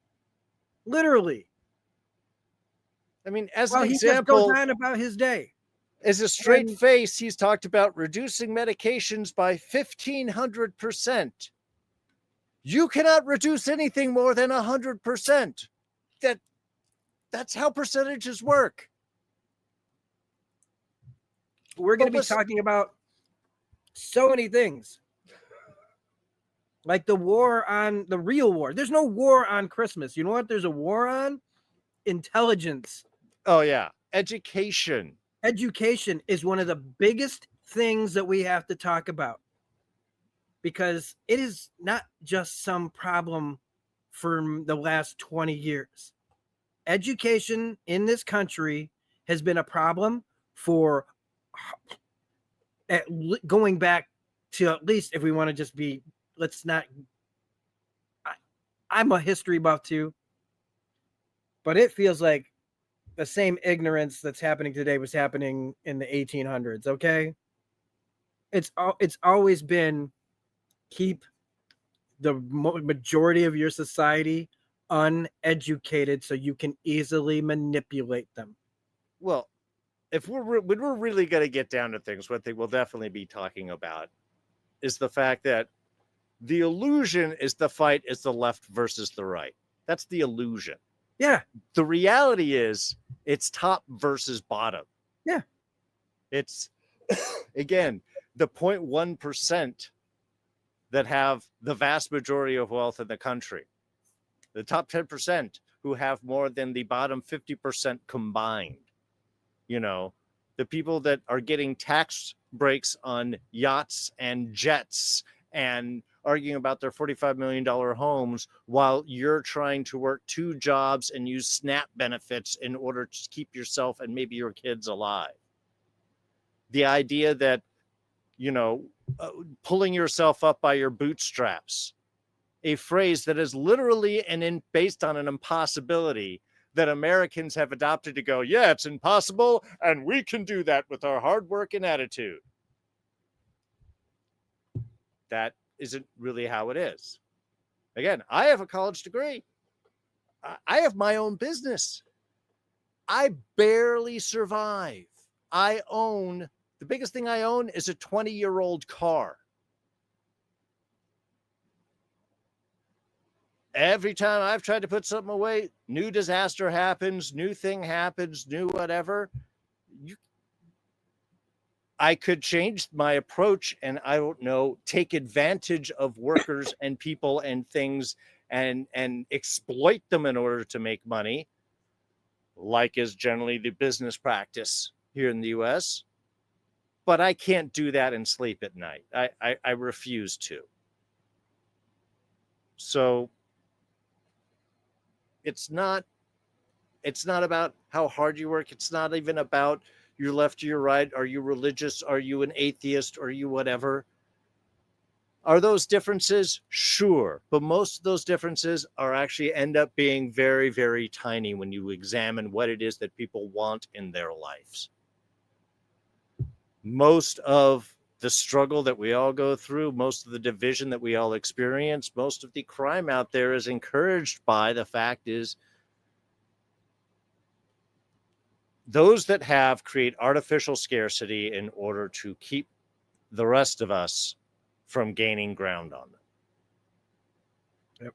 literally, I mean, as an while he just goes example, on about his day. as a straight And face, he's talked about reducing medications by 1,500%. You cannot reduce anything more than 100%. That's how percentages work. we're going to But be talking about so many things, like the real war. There's no war on Christmas. You know what there's a war on? Intelligence. oh yeah, education. Education is one of the biggest things that we have to talk about, because it is not just some problem for the last 20 years. Education in this country has been a problem for going back to, at least, if we want to just be, let's not, I'm a history buff too, but it feels like the same ignorance that's happening today was happening in the 1800s. Okay. It's always been, keep the majority of your society uneducated so you can easily manipulate them. Well, when we're really going to get down to things, what they will definitely be talking about is the fact that the illusion is the fight is the left versus the right. That's the illusion. Yeah. The reality is it's top versus bottom. Yeah. It's again the 0.1% that have the vast majority of wealth in the country. The top 10% who have more than the bottom 50% combined. The people that are getting tax breaks on yachts and jets and arguing about their $45 million homes while you're trying to work 2 jobs and use SNAP benefits in order to keep yourself and maybe your kids alive. The idea that, pulling yourself up by your bootstraps, a phrase that is literally based on an impossibility that Americans have adopted to go, yeah, it's impossible, and we can do that with our hard work and attitude. That isn't really how it is. Again, I have a college degree. I have my own business. I barely survive. The biggest thing I own is a 20-year-old car. Every time I've tried to put something away, new disaster happens, new thing happens, new whatever. I could change my approach and, I don't know, take advantage of workers and people and things and exploit them in order to make money, like is generally the business practice here in the US. But I can't do that and sleep at night. I refuse to. So it's not about how hard you work. It's not even about your left or your right. Are you religious? Are you an atheist? Are you whatever? Are those differences? Sure. But most of those differences are actually end up being very, very tiny when you examine what it is that people want in their lives. Most of the struggle that we all go through, most of the division that we all experience, most of the crime out there is encouraged by the fact is those that have create artificial scarcity in order to keep the rest of us from gaining ground on them. Yep.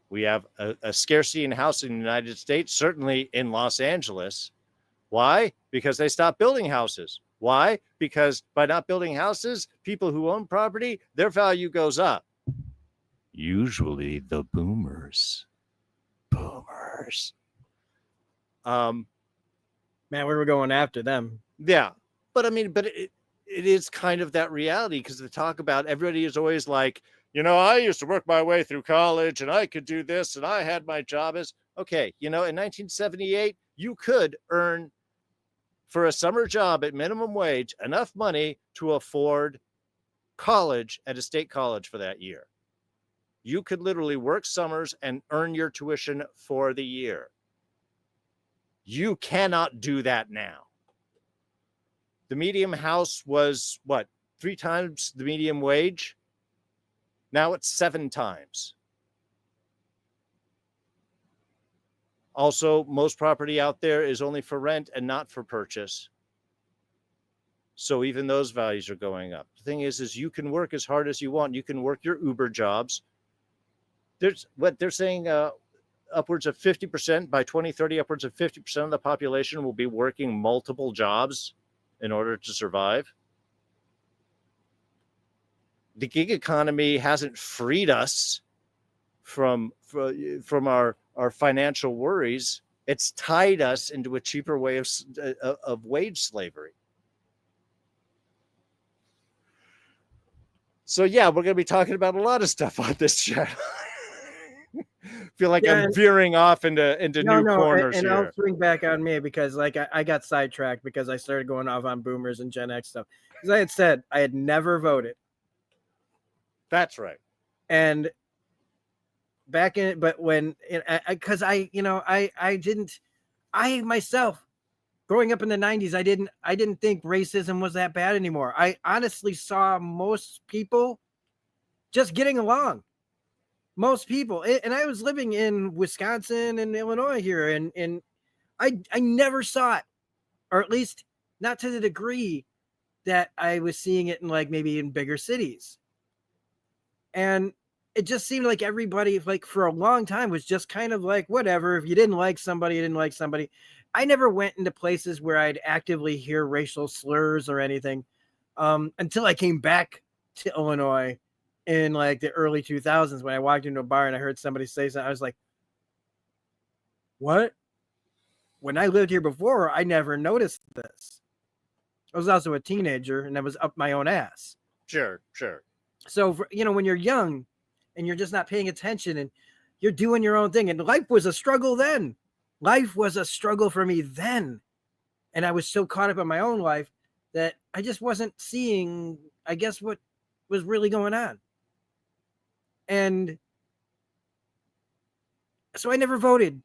We have a scarcity in housing in the United States, certainly in Los Angeles. Why? Because they stopped building houses. Why? Because by not building houses, people who own property, their value goes up. Usually the boomers. Man, we were going after them. Yeah. But I mean, it is kind of that reality, because the talk about everybody is always like, I used to work my way through college and I could do this and I had my job as, okay, in 1978, you could earn for a summer job at minimum wage enough money to afford college at a state college for that year. You could literally work summers and earn your tuition for the year. You cannot do that now. The medium house was what, 3 times the medium wage? Now it's 7 times. Also, most property out there is only for rent and not for purchase. So even those values are going up. The thing is you can work as hard as you want. You can work your Uber jobs. There's what they're saying, upwards of 50% by 2030, upwards of 50% of the population will be working multiple jobs in order to survive. The gig economy hasn't freed us from our financial worries. It's tied us into a cheaper way of wage slavery. So yeah, we're going to be talking about a lot of stuff on this channel. Feel like I'm veering off into new corners and here. I'll swing back on me because I got sidetracked because I started going off on boomers and Gen X stuff. Because I had said I had never voted. That's right. And back in, but when, because I myself, growing up in the 90s, I didn't think racism was that bad anymore. I honestly saw most people just getting along. Most people, and I was living in Wisconsin and Illinois here, and I never saw it, or at least not to the degree that I was seeing it in like maybe in bigger cities. And it just seemed like everybody, like for a long time, was just kind of like, whatever. If you didn't like somebody, you didn't like somebody. I never went into places where I'd actively hear racial slurs or anything until I came back to Illinois in like the early 2000s when I walked into a bar and I heard somebody say something. I was like, what? When I lived here before, I never noticed this. I was also a teenager and I was up my own ass. Sure. So, when you're young and you're just not paying attention and you're doing your own thing, and life was a struggle then. Life was a struggle for me then. And I was so caught up in my own life that I just wasn't seeing, I guess, what was really going on. And so I never voted.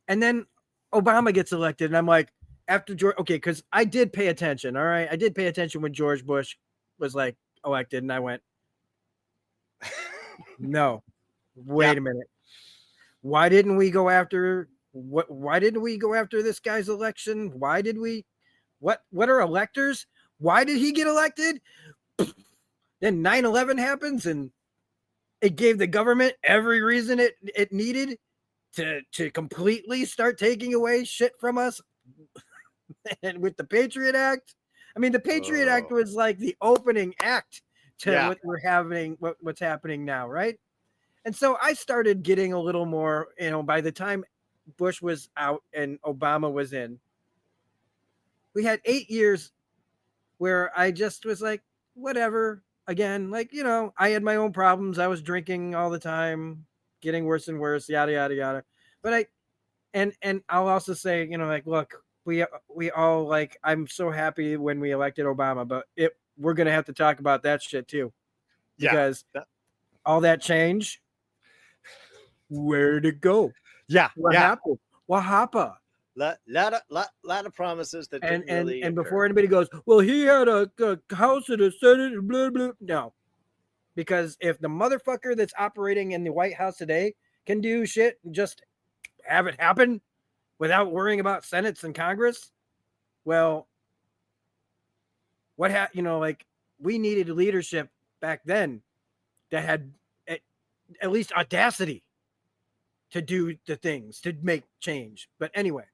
And then Obama gets elected. And I'm like, after George, okay, because I did pay attention. All right. I did pay attention when George Bush was like elected. And I went, no, wait a minute. Why didn't we go after Why didn't we go after this guy's election? Why did we? What are electors? Why did he get elected? Then 9/11 happens, and it gave the government every reason it needed to completely start taking away shit from us. And with the Patriot Act, I mean, the Patriot Act was like the opening act to what we're having, what's happening now, right? And so I started getting a little more, by the time Bush was out and Obama was in, we had 8 years where I just was like, whatever. Again, like, I had my own problems. I was drinking all the time, getting worse and worse, yada, yada, yada. But and I'll also say, like, look, we all, like, I'm so happy when we elected Obama, but we're going to have to talk about that shit too. Because all that change, where'd it go? Yeah. What happened? What happened? Lot of promises that didn't really and occur. Before anybody goes, well, he had a House and a Senate, blah blah. No, because if the motherfucker that's operating in the White House today can do shit and just have it happen without worrying about Senates and Congress, well, like, we needed leadership back then that had at least audacity to do the things to make change. But anyway,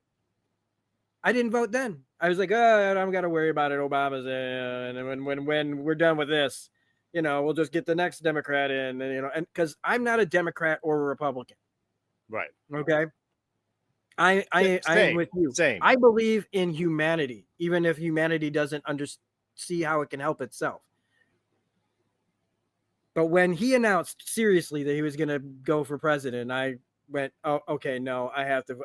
I didn't vote then. I was like, oh, I don't got to worry about it. Obama's in, and when we're done with this, we'll just get the next Democrat in, and and because I'm not a Democrat or a Republican, right? Okay, I'm with you. Same. I believe in humanity, even if humanity doesn't see how it can help itself. But when he announced seriously that he was going to go for president, I went, oh, okay, no, I have to.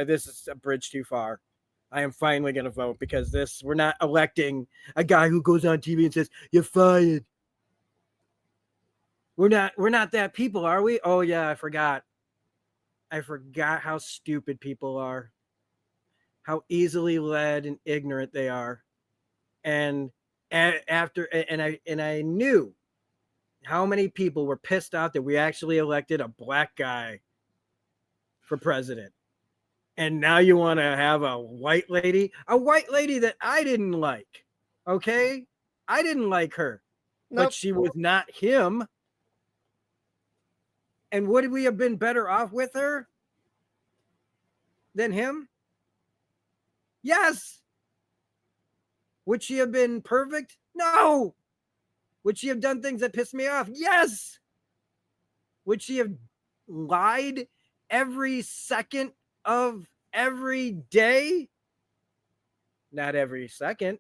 This is a bridge too far. I am finally going to vote because we're not electing a guy who goes on TV and says, you're fired. We're not that people, are we? Oh yeah, I forgot how stupid people are, how easily led and ignorant they are. And I knew how many people were pissed out that we actually elected a black guy for president. And now you want to have a white lady that I didn't like. Okay? I didn't like her. Nope. But she was not him. And would we have been better off with her than him? Yes. Would she have been perfect? No. Would she have done things that pissed me off? Yes. Would she have lied every second of every day? Not every second.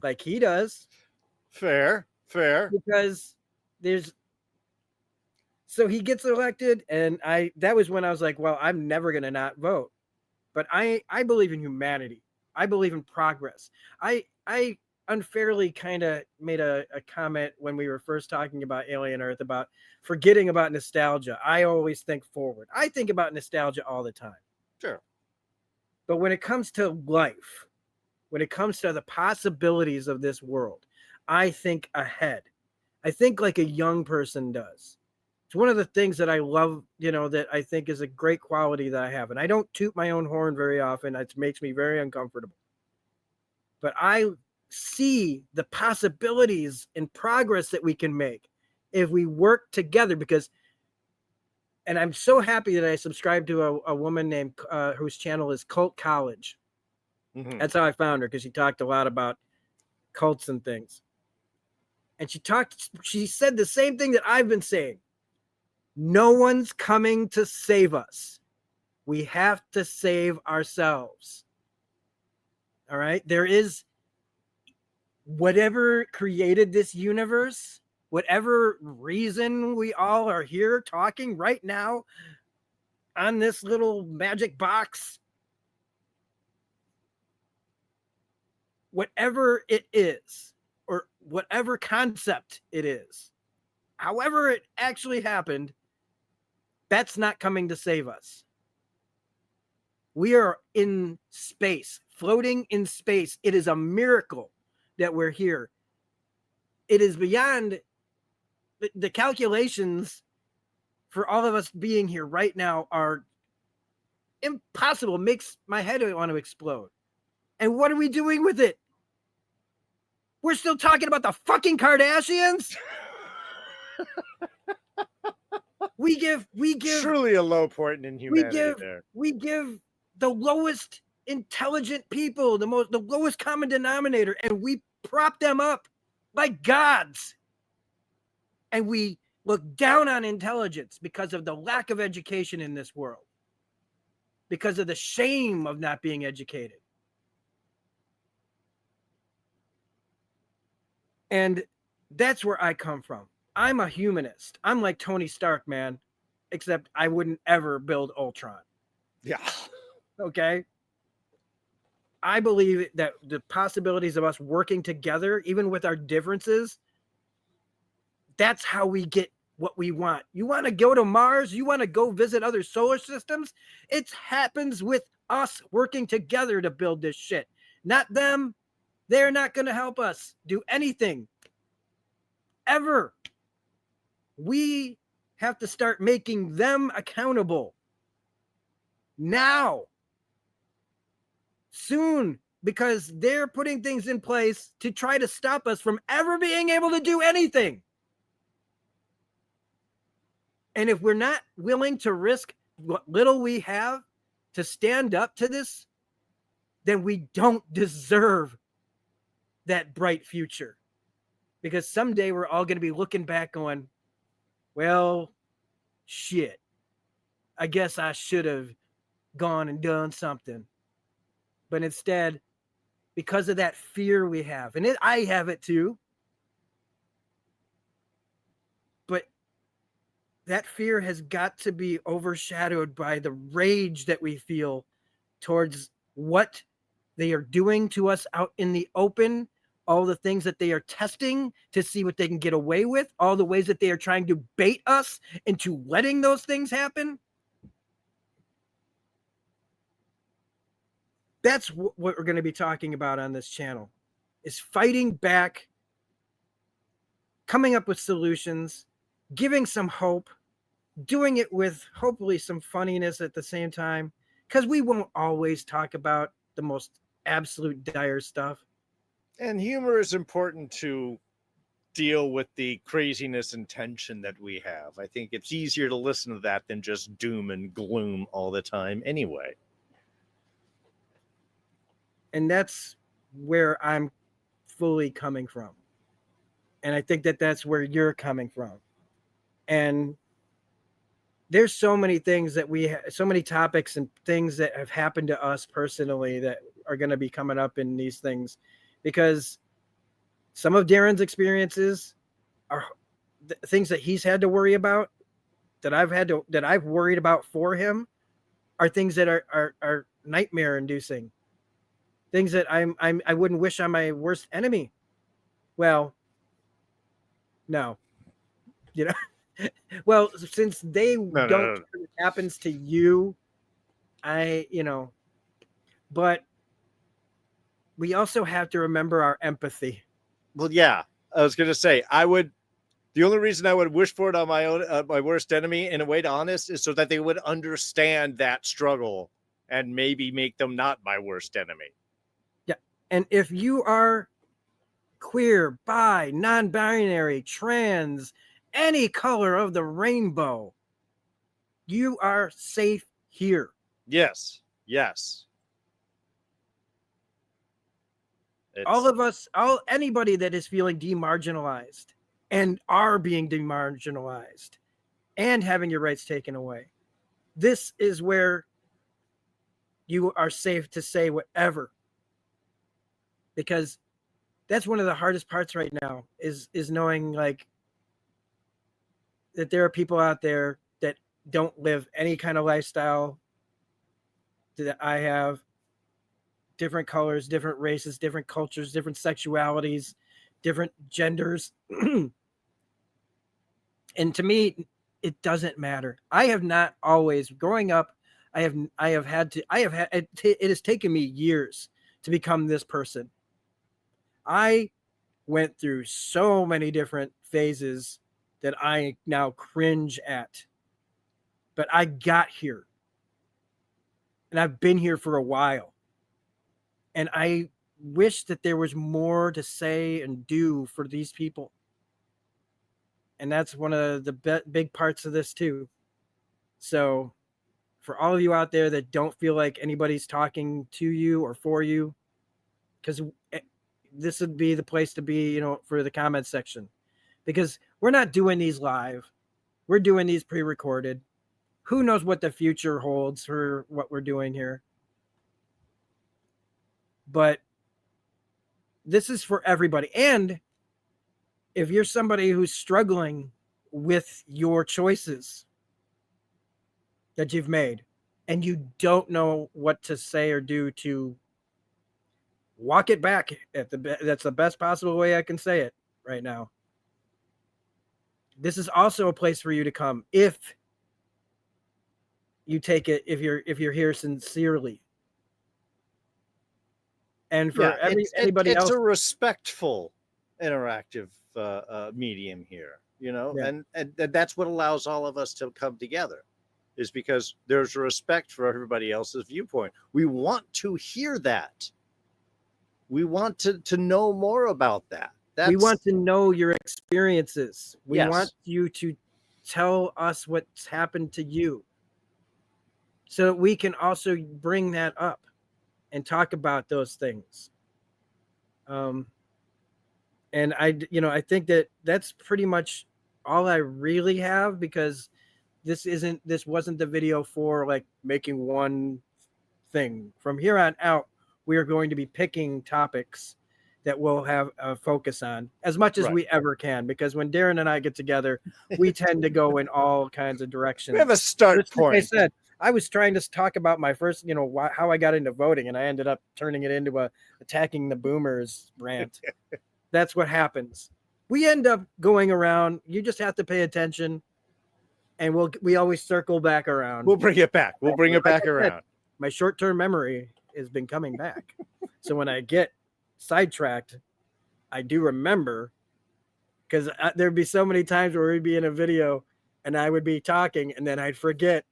Like he does. Fair. Because so he gets elected, and that was when I was like, well, I'm never going to not vote. But I believe in humanity. I believe in progress. I unfairly kind of made a comment when we were first talking about Alien Earth about forgetting about nostalgia. I always think forward. I think about nostalgia all the time. Sure. But when it comes to life, when it comes to the possibilities of this world, I think ahead. I think like a young person does. It's one of the things that I love, that I think is a great quality that I have. And I don't toot my own horn very often. It makes me very uncomfortable. But I see the possibilities and progress that we can make if we work together, and I'm so happy that I subscribed to a woman named whose channel is Cult College. Mm-hmm. That's how I found her, because she talked a lot about cults and things. And she said the same thing that I've been saying. No one's coming to save us. We have to save ourselves. All right? There is whatever created this universe, whatever reason we all are here talking right now on this little magic box, whatever it is, or whatever concept it is, however it actually happened, that's not coming to save us. We are in space, floating in space. It is a miracle that we're here. It is beyond the calculations for all of us being here right now are impossible. Makes my head want to explode. And what are we doing with it? We're still talking about the fucking Kardashians? we give Truly a low point in humanity there. we give the lowest intelligent people the lowest common denominator, and we prop them up like gods. And we look down on intelligence because of the lack of education in this world, because of the shame of not being educated. And that's where I come from. I'm a humanist. I'm like Tony Stark, man, except I wouldn't ever build Ultron. Yeah. Okay? I believe that the possibilities of us working together, even with our differences, that's how we get what we want. You want to go to Mars? You want to go visit other solar systems? It happens with us working together to build this shit. Not them. They're not going to help us do anything. Ever. We have to start making them accountable. Now. Soon. Because they're putting things in place to try to stop us from ever being able to do anything. And if we're not willing to risk what little we have to stand up to this, then we don't deserve that bright future. Because someday we're all going to be looking back going, well, shit, I guess I should have gone and done something. But instead, because of that fear we have, and I have it too, but that fear has got to be overshadowed by the rage that we feel towards what they are doing to us out in the open, all the things that they are testing to see what they can get away with, all the ways that they are trying to bait us into letting those things happen. That's what we're going to be talking about on this channel, is fighting back, coming up with solutions, giving some hope, doing it with hopefully some funniness at the same time, because we won't always talk about the most absolute dire stuff. And humor is important to deal with the craziness and tension that we have. I think it's easier to listen to that than just doom and gloom all the time anyway. And that's where I'm fully coming from. And I think that that's where you're coming from. And there's so many things that so many topics and things that have happened to us personally that are going to be coming up in these things, because some of Darrin's experiences are things that he's had to worry about, that I've worried about for him, are things that are nightmare inducing, things that I wouldn't wish on my worst enemy. Well, no, you know. Well, since they don't care what happens to you, but we also have to remember our empathy. Well, yeah, I was going to say, the only reason I would wish for it on my own, my worst enemy, in a way, to honest, is so that they would understand that struggle and maybe make them not my worst enemy. Yeah. And if you are queer, bi, non-binary, trans, any color of the rainbow, you are safe here. Yes. Yes. All of us, anybody that is feeling demarginalized and are being demarginalized and having your rights taken away, this is where you are safe to say whatever. Because that's one of the hardest parts right now, is knowing, like, that there are people out there that don't live any kind of lifestyle that I have. Different colors, different races, different cultures, different sexualities, different genders. And to me, it doesn't matter. I have not always, growing up, it has taken me years to become this person. I went through so many different phases that I now cringe at. but I got here. And I've been here for a while. And I wish that there was more to say and do for these people. And that's one of the big parts of this too. So for all of you out there that don't feel like anybody's talking to you or for you, because this would be the place to be, for the comment section, because we're not doing these live. We're doing these pre-recorded. Who knows what the future holds for what we're doing here? But this is for everybody. And if you're somebody who's struggling with your choices that you've made and you don't know what to say or do to walk it back, that's the best possible way I can say it right now. This is also a place for you to come if you take it, if you're here sincerely. And for anybody else, it's a respectful, interactive medium here, and that's what allows all of us to come together, is because there's a respect for everybody else's viewpoint. We want to hear that. We want to know more about that. We want to know your experiences. We want you to tell us what's happened to you, so that we can also bring that up and talk about those things. And I think that that's pretty much all I really have, because this wasn't the video for like making one thing. From here on out, we are going to be picking topics that we'll have a focus on as much as we ever can, because when Darrin and I get together, we tend to go in all kinds of directions. We have a start point. Like I said, I was trying to talk about my first, how I got into voting, and I ended up turning it into a attacking the boomers rant. That's what happens. We end up going around. You just have to pay attention, and we always circle back around. We'll bring it back. We'll bring it back around. My short-term memory has been coming back. So when I get sidetracked, I do remember, because there'd be so many times where we'd be in a video and I would be talking and then I'd forget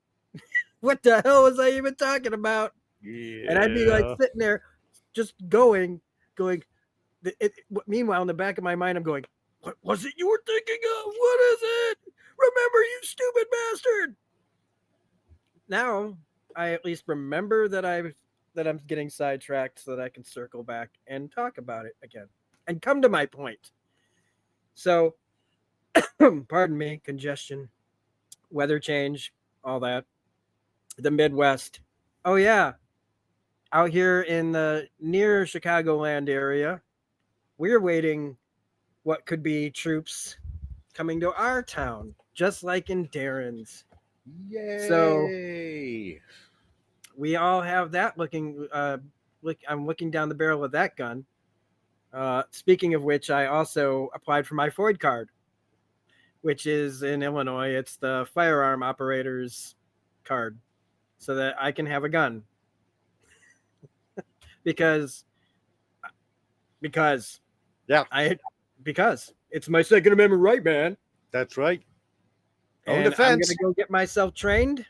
what the hell was I even talking about? Yeah. And I'd be like sitting there just going. Meanwhile, in the back of my mind, I'm going, what was it you were thinking of? What is it? Remember, you stupid bastard. Now, I at least remember that I'm getting sidetracked, so that I can circle back and talk about it again and come to my point. So, pardon me, congestion, weather change, all that. The Midwest. Oh yeah. Out here in the near Chicagoland area, we're waiting what could be troops coming to our town, just like in Darrin's. Yay. So we all have that looking. I'm looking down the barrel of that gun. Speaking of which, I also applied for my FOID card, which is in Illinois. It's the firearm operator's card, so that I can have a gun. because it's my Second Amendment right, man. That's right. And I'm going to go get myself trained.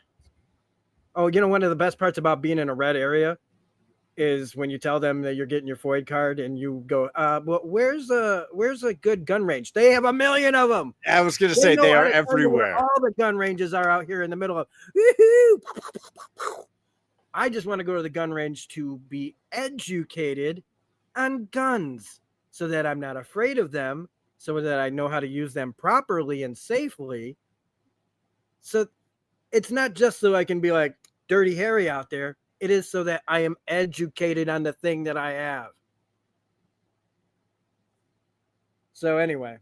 Oh, one of the best parts about being in a red area is when you tell them that you're getting your FOID card and you go, well, where's a good gun range? They have a million of them. I was going to say they are everywhere. All the gun ranges are out here in the middle of. I just want to go to the gun range to be educated on guns, so that I'm not afraid of them, so that I know how to use them properly and safely. So it's not just so I can be like Dirty Harry out there. It is so that I am educated on the thing that I have. So anyway.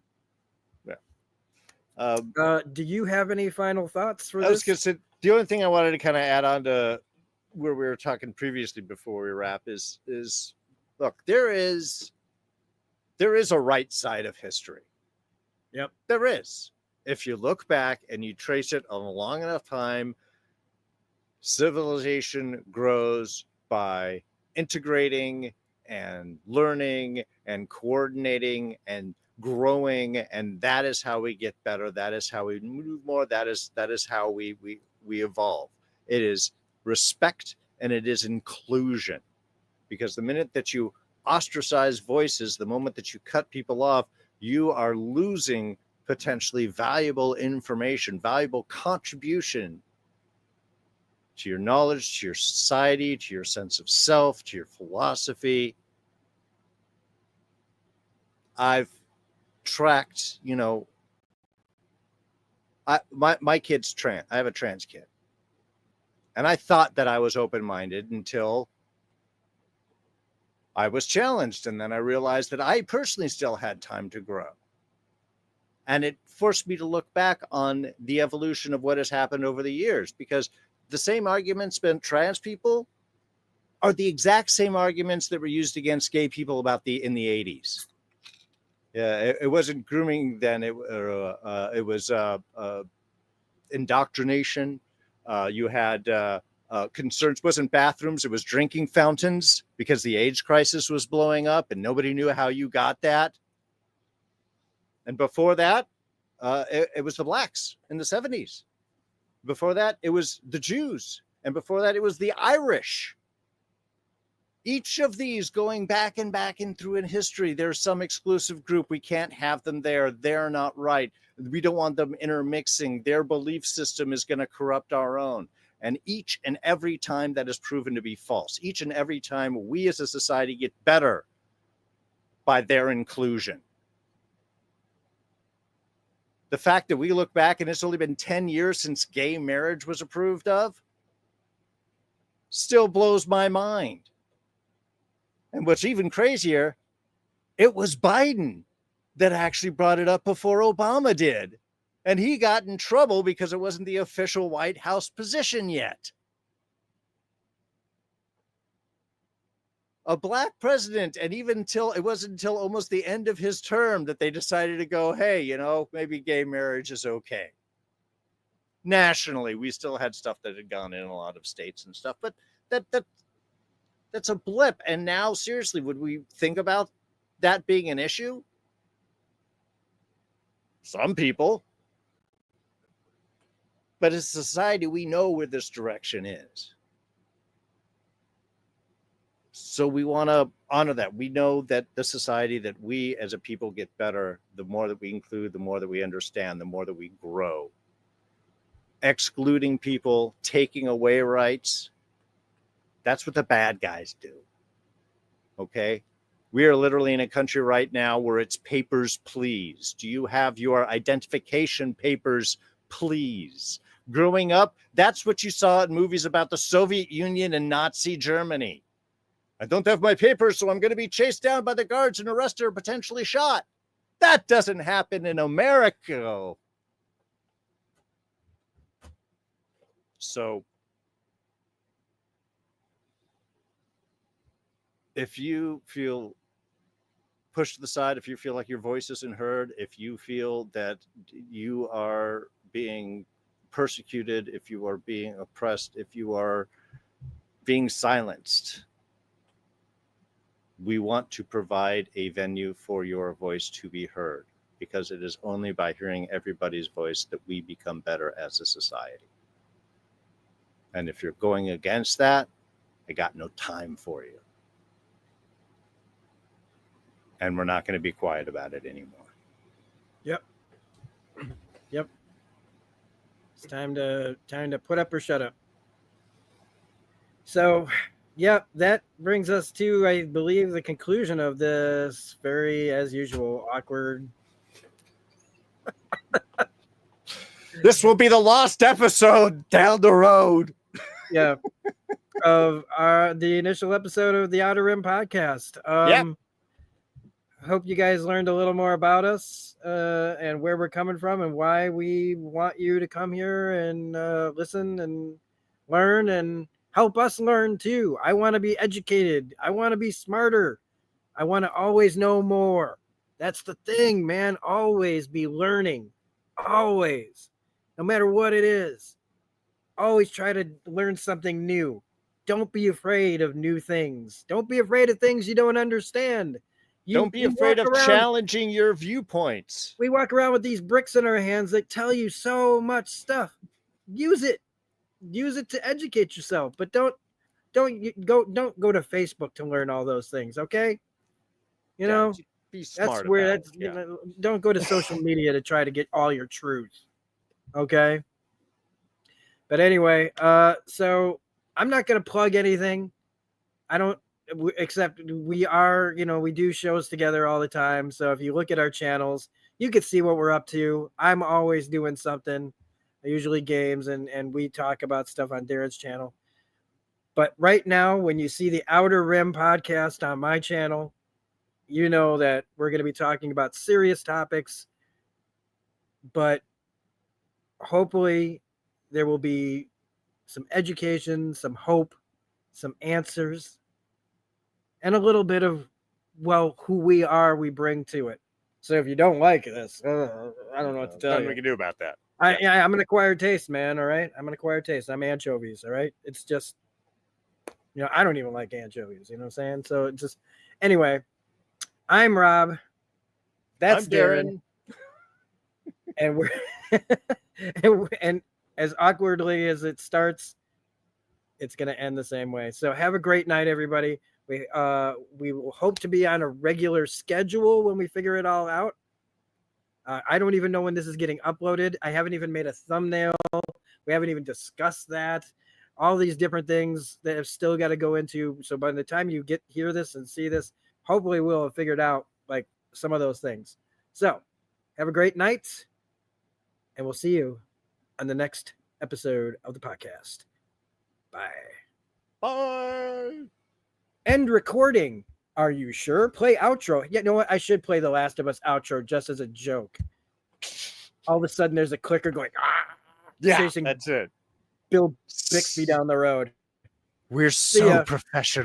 Yeah. Do you have any final thoughts for this? I was going to say, the only thing I wanted to kind of add on to where we were talking previously before we wrap is look, there is a right side of history. Yep. There is. If you look back and you trace it on a long enough time, civilization grows by integrating and learning and coordinating and growing, and that is how we get better. That is how we move more. That is how we evolve. It is respect and it is inclusion. Because the minute that you ostracize voices, the moment that you cut people off, you are losing potentially valuable information, valuable contribution to your knowledge, to your society, to your sense of self, to your philosophy. I've tracked, my kid's trans. I have a trans kid. And I thought that I was open-minded until I was challenged. And then I realized that I personally still had time to grow. And it forced me to look back on the evolution of what has happened over the years, because the same arguments been trans people are the exact same arguments that were used against gay people in the 80s. Yeah, it wasn't grooming then. It was indoctrination. You had concerns. It wasn't bathrooms. It was drinking fountains, because the AIDS crisis was blowing up and nobody knew how you got that. And before that, it was the blacks in the 70s. Before that, it was the Jews. And before that, it was the Irish. Each of these going back and through in history, there's some exclusive group. We can't have them there. They're not right. We don't want them intermixing. Their belief system is going to corrupt our own. And each and every time that is proven to be false, each and every time we as a society get better by their inclusion. The fact that we look back and it's only been 10 years since gay marriage was approved of still blows my mind. And what's even crazier, it was Biden that actually brought it up before Obama did. And he got in trouble because it wasn't the official White House position yet. A black president, and even it wasn't until almost the end of his term that they decided to go, hey, maybe gay marriage is okay. Nationally, we still had stuff that had gone in a lot of states and stuff, but that's a blip. And now, seriously, would we think about that being an issue? Some people. But as a society, we know where this direction is. So we want to honor that. We know that the society that we as a people get better, the more that we include, the more that we understand, the more that we grow. Excluding people, taking away rights, that's what the bad guys do. Okay? We are literally in a country right now where it's papers, please. Do you have your identification papers, please? Growing up, that's what you saw in movies about the Soviet Union and Nazi Germany. I don't have my papers, so I'm going to be chased down by the guards and arrested or potentially shot. That doesn't happen in America. So if you feel pushed to the side, if you feel like your voice isn't heard, if you feel that you are being persecuted, if you are being oppressed, if you are being silenced, we want to provide a venue for your voice to be heard, because it is only by hearing everybody's voice that we become better as a society. And if you're going against that, I got no time for you. And we're not going to be quiet about it anymore. Yep. It's time to put up or shut up. So, yep, that brings us to, I believe, the conclusion of this very, as usual, awkward. This will be the lost episode down the road. Yeah. Of the initial episode of the Outer Rim podcast. Yep. Hope you guys learned a little more about us and where we're coming from and why we want you to come here and listen and learn and help us learn too. I want to be educated. I want to be smarter. I want to always know more. That's the thing, man. Always be learning. Always. No matter what it is. Always try to learn something new. Don't be afraid of new things. Don't be afraid of things you don't understand. Don't be afraid of challenging your viewpoints. We walk around with these bricks in our hands that tell you so much stuff. Use it to educate yourself, but don't go to Facebook to learn all those things. Okay, be smart. That's where don't go to social media to try to get all your truths. Okay. But anyway, so I'm not going to plug anything. Except we are, we do shows together all the time. So if you look at our channels, you can see what we're up to. I'm always doing something, usually games, and we talk about stuff on Darrin's channel. But right now, when you see the Outer Rim podcast on my channel, you know that we're going to be talking about serious topics, but hopefully there will be some education, some hope, some answers, and a little bit of, who we are, we bring to it. So if you don't like this, I don't know what to tell you. Nothing we can do about that. I'm an acquired taste, man, all right? I'm an acquired taste. I'm anchovies, all right? It's just, I don't even like anchovies, you know what I'm saying? So it just, anyway, I'm Rob. That's Darrin. And we're and as awkwardly as it starts, it's going to end the same way. So have a great night, everybody. We will hope to be on a regular schedule when we figure it all out. I don't even know when this is getting uploaded. I haven't even made a thumbnail. We haven't even discussed that. All these different things that have still got to go into. So by the time you hear this and see this, hopefully we'll have figured out like some of those things. So have a great night, and we'll see you on the next episode of the podcast. Bye. Bye. End recording. Are you sure? Play outro. Yeah, you know what? I should play the Last of Us outro just as a joke. All of a sudden, there's a clicker going, chasing that's it. Bill Bixby down the road. We're so professional.